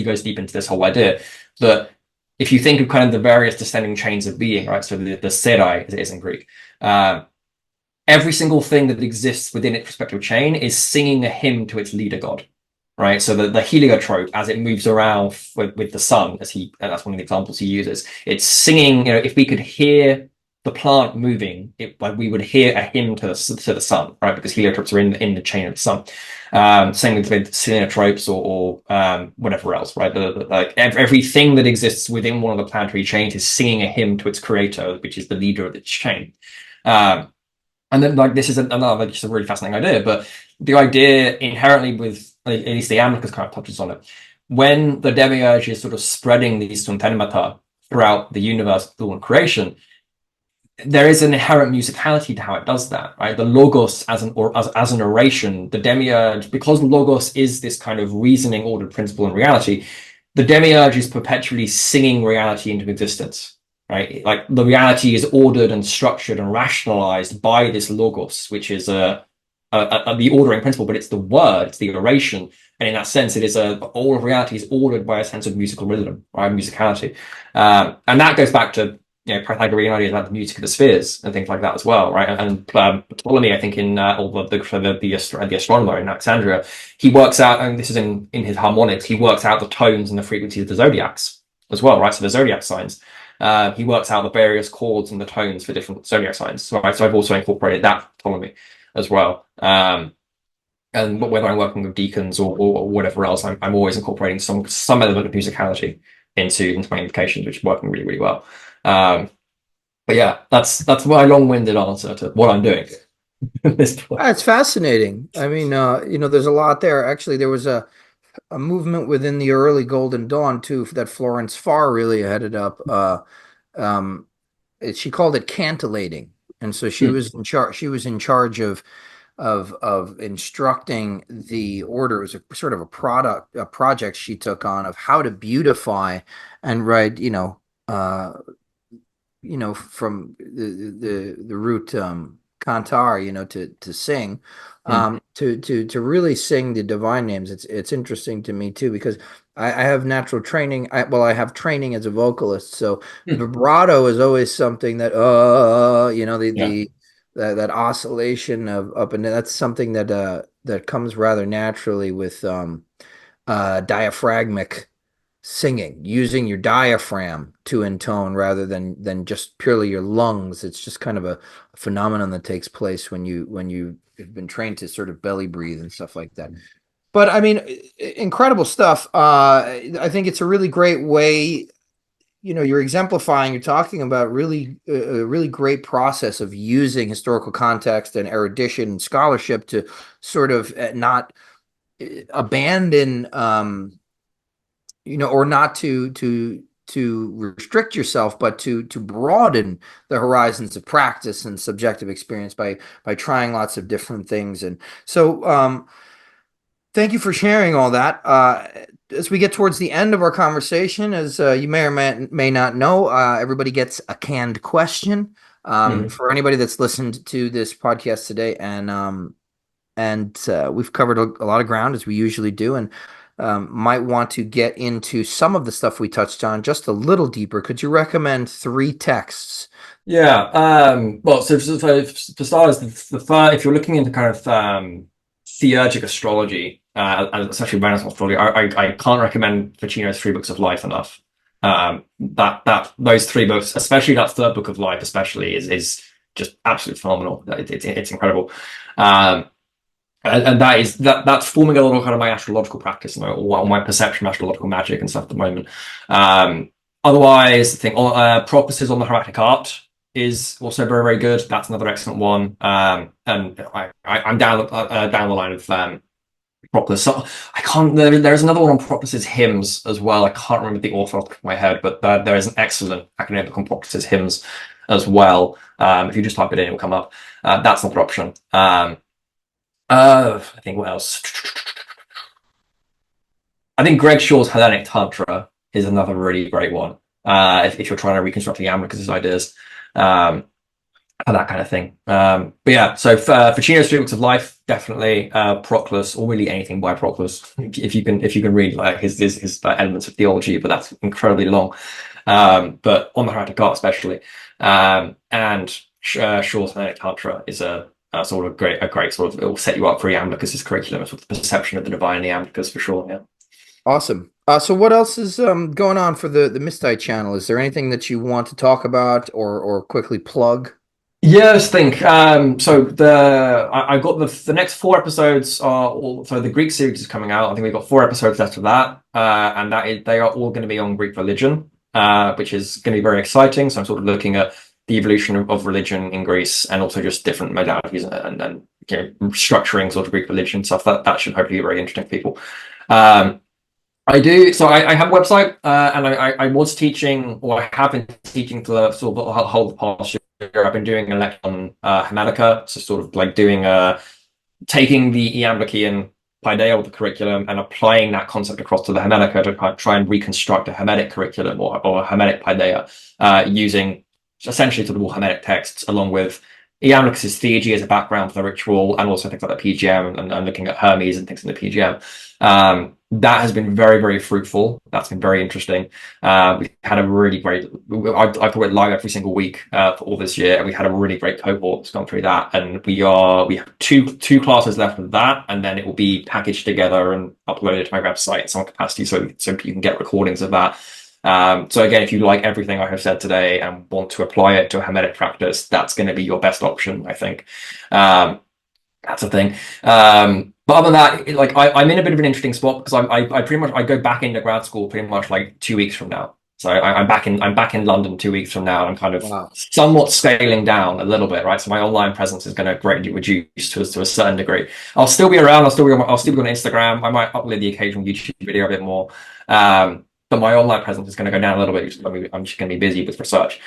goes deep into this whole idea that if you think of kind of the various descending chains of being, right? So the Sedai, as it is in Greek, every single thing that exists within its respective chain is singing a hymn to its leader god, right? So the heliotrope, as it moves around with the sun, that's one of the examples he uses, it's singing. If we could hear the plant moving, like we would hear a hymn to the sun, right? Because heliotropes are in the chain of the sun. Same with sinotropes or whatever else, right? Like everything that exists within one of the planetary chains is singing a hymn to its creator, which is the leader of its chain. And then like this is another just a really fascinating idea, but the idea inherently with at least the Iamblichus kind of touches on it. When the demiurge is sort of spreading these suntenmata throughout the universe through creation, there is an inherent musicality to how it does that, right? The logos as an oration, the demiurge, because logos is this kind of reasoning ordered principle in reality, the demiurge is perpetually singing reality into existence, right? Like the reality is ordered and structured and rationalized by this logos, which is the ordering principle, but it's the word, it's the oration, and in that sense, it is all of reality is ordered by a sense of musical rhythm, right? Musicality, and that goes back to Pythagorean ideas about the music of the spheres and things like that as well, right? And Ptolemy, I think, in the astronomer in Alexandria, he works out, and this is in his harmonics, he works out the tones and the frequencies of the zodiacs as well, right? So the zodiac signs, he works out the various chords and the tones for different zodiac signs. So I've also incorporated that Ptolemy as well. And whether I'm working with deacons or whatever else, I'm always incorporating some element of musicality into my invocations, which is working really, really well. But yeah, that's my long-winded answer to what I'm doing at this point. That's fascinating. I mean, there's a lot there. Actually, there was a movement within the early Golden Dawn too that Florence Farr really headed up. She called it cantillating, and so she was in charge. She was in charge of instructing the order. It was a sort of a project she took on of how to beautify and write. From the root cantar, to sing, Mm. to really sing the divine names. It's interesting to me too, because I have natural training. I have training as a vocalist, so Mm. vibrato is always something that Yeah. that oscillation of up and down. That's something that comes rather naturally with diaphragmic singing, using your diaphragm to intone rather than just purely your lungs. It's just kind of a phenomenon that takes place when you have been trained to sort of belly breathe and stuff like that. But I mean, incredible stuff. I think it's a really great way. You're exemplifying. You're talking about really a really great process of using historical context and erudition and scholarship to sort of not abandon or not to restrict yourself, but to broaden the horizons of practice and subjective experience by trying lots of different things. And so, thank you for sharing all that. As we get towards the end of our conversation, as you may or may not know, everybody gets a canned question. Mhm. For anybody that's listened to this podcast today, and we've covered a lot of ground as we usually do, and might want to get into some of the stuff we touched on just a little deeper. Could you recommend 3 texts? Yeah. Well, for starters, if you're looking into kind of theurgic astrology, and especially Renaissance astrology, I can't recommend Ficino's 3 books of life enough. That those 3 books, especially that third book of life, especially is just absolutely phenomenal. It's incredible. And that's forming a lot of kind of my astrological practice and my perception of astrological magic and stuff at the moment. Otherwise, I think Proclus's on the Hermetic Art is also very, very good. That's another excellent one. And I'm down the line of Proclus. So I can't. There's another one on Proclus's hymns as well. I can't remember the author off the top of my head, but there is an excellent academic on Proclus's hymns as well. If you just type it in, it will come up. That's another option. I think what else? I think Greg Shaw's Hellenic Tantra is another really great one. If you're trying to reconstruct the Amicus's ideas, and that kind of thing. But yeah, so Ficino's 3 books of life, definitely. Proclus, or really anything by Proclus, if you can read like his elements of theology, but that's incredibly long. But on the Hermetic Art especially, and Shaw's Hellenic Tantra is a sort of a great sort of, it will set you up for Iamblichus's curriculum, sort of the perception of the divine in Iamblichus for sure. Yeah. Awesome. So what else is going on for the MYSTAI channel? Is there anything that you want to talk about or quickly plug? Yes, think. So I got the next 4 episodes are all, so the Greek series is coming out. I think we've got 4 episodes left of that, and they are all going to be on Greek religion, which is going to be very exciting. So I'm sort of looking at the evolution of religion in Greece and also just different modalities and structuring sort of Greek religion stuff. That should hopefully be very interesting for people. I do. So I have a website, and I was teaching, or I have been teaching for the sort of whole past year. I've been doing a lecture on Hermetica, so sort of like doing taking the Iamblichian Paideia of the curriculum and applying that concept across to the Hermetica to try and reconstruct a Hermetic curriculum or a Hermetic Paideia, using essentially sort of all Hermetic texts, along with Iamblichus's theurgy as a background for the ritual, and also things like the PGM and looking at Hermes and things in the PGM. That has been very, very fruitful. That's been very interesting. We had a really great, I put it live every single week for all this year, and we had a really great cohort that's gone through that. And we have two classes left of that, and then it will be packaged together and uploaded to my website in some capacity, so you can get recordings of that. So again, if you like everything I have said today and want to apply it to a Hermetic practice, that's going to be your best option, I think. That's a thing. But other than that, like I'm in a bit of an interesting spot because I pretty much I go back into grad school pretty much like 2 weeks from now. So I'm back in London 2 weeks from now. I'm kind of somewhat scaling down a little bit, right? So my online presence is going to greatly reduce to a certain degree. I'll still be around. I'll still be on Instagram. I might upload the occasional YouTube video a bit more. But my online presence is going to go down a little bit. I'm just going to be busy with research.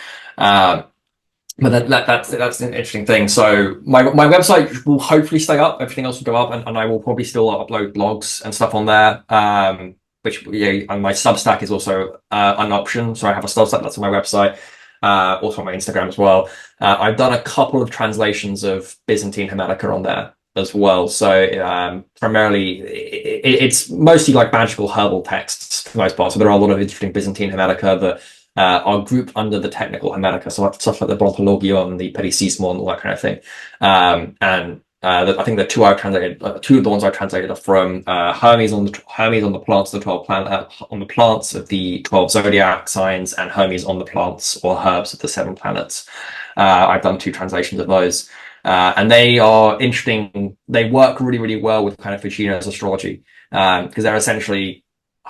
But that's an interesting thing. So my website will hopefully stay up. Everything else will go up, and I will probably still upload blogs and stuff on there. And my Substack is also an option. So I have a Substack that's on my website. also on my Instagram as well. I've done a couple of translations of Byzantine Hermetica on there as well. So primarily, it's mostly like magical herbal texts for the most part. So there are a lot of interesting Byzantine Hermetica that are grouped under the technical Hermetica, so stuff like the Brontologion, the Pedisismon, all that kind of thing. And I think the two I've translated, two of the ones I translated are from Hermes on the plants of the 12 planet on the plants of the 12 zodiac signs, and Hermes on the plants or herbs of the 7 planets. I've done 2 translations of those. And they are interesting. They work really, really well with kind of Ficino's astrology, because they're essentially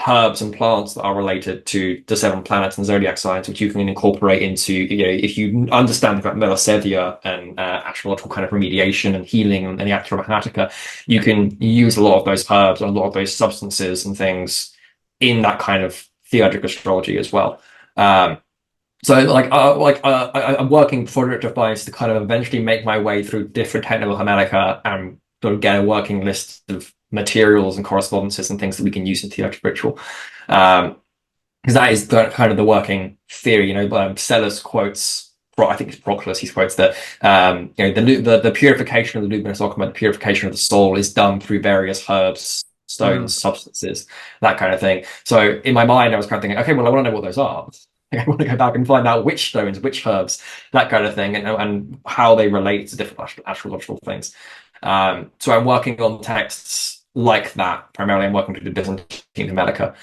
herbs and plants that are related to the 7 planets and zodiac signs, which you can incorporate into, if you understand about Melosedia and astrological kind of remediation and healing and the Acta Mathematica, you can use a lot of those herbs and a lot of those substances and things in that kind of theurgic astrology as well. So I'm working project device to kind of eventually make my way through different technical Hermetica and sort of get a working list of materials and correspondences and things that we can use in theurgic ritual. Because that is kind of the working theory. Psellus quotes, I think it's Proclus, he quotes that the purification of the luminous occama, the purification of the soul is done through various herbs, stones, substances, that kind of thing. So in my mind, I was kind of thinking, okay, well, I want to know what those are. I want to go back and find out which stones, which herbs, that kind of thing, and how they relate to different astrological things. So I'm working on texts like that. Primarily, I'm working through the Byzantine Hermetica.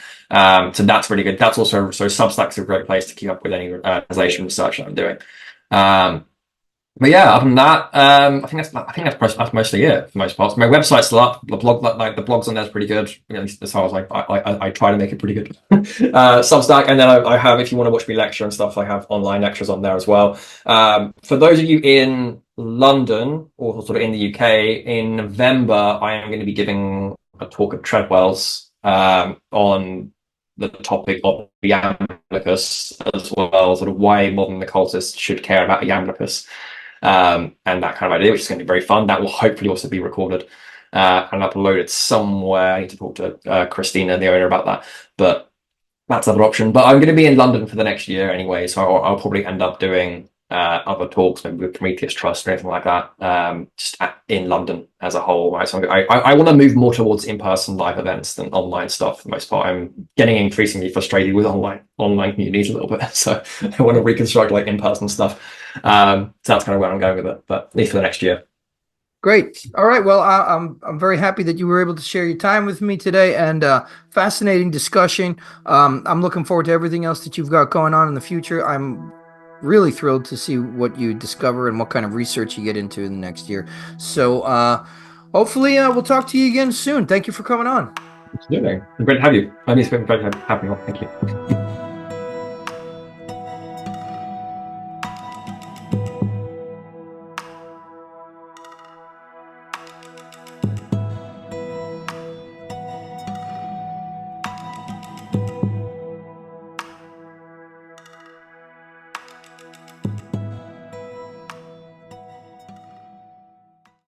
So that's really good. That's also, so Substack's a great place to keep up with any translation research that I'm doing. But yeah, other than that, I think that's mostly it for the most part. My website's still up. The blogs on there is pretty good. At least as far as I try to make it pretty good. Substack, and then I have, if you want to watch me lecture and stuff, I have online lectures on there as well. For those of you in London or sort of in the UK, in November, I am going to be giving a talk at Treadwell's on the topic of the Iamblichus as well, sort of why modern occultists should care about the Iamblichus. And that kind of idea, which is going to be very fun. That will hopefully also be recorded and uploaded somewhere. I need to talk to Christina, the owner, about that, but that's another option. But I'm going to be in London for the next year anyway, so I'll probably end up doing other talks, maybe with Prometheus Trust or anything like that, just in London as a whole. Right? So I want to move more towards in-person live events than online stuff for the most part. I'm getting increasingly frustrated with online communities a little bit, so I want to reconstruct like in-person stuff. So that's kind of where I'm going with it, but at least for the next year. Great. All right. Well, I'm very happy that you were able to share your time with me today, and fascinating discussion. I'm looking forward to everything else that you've got going on in the future. I'm really thrilled to see what you discover and what kind of research you get into in the next year. So hopefully we'll talk to you again soon. Thank you for coming on. Absolutely. Great to have you. It's been great to have you on. Thank you.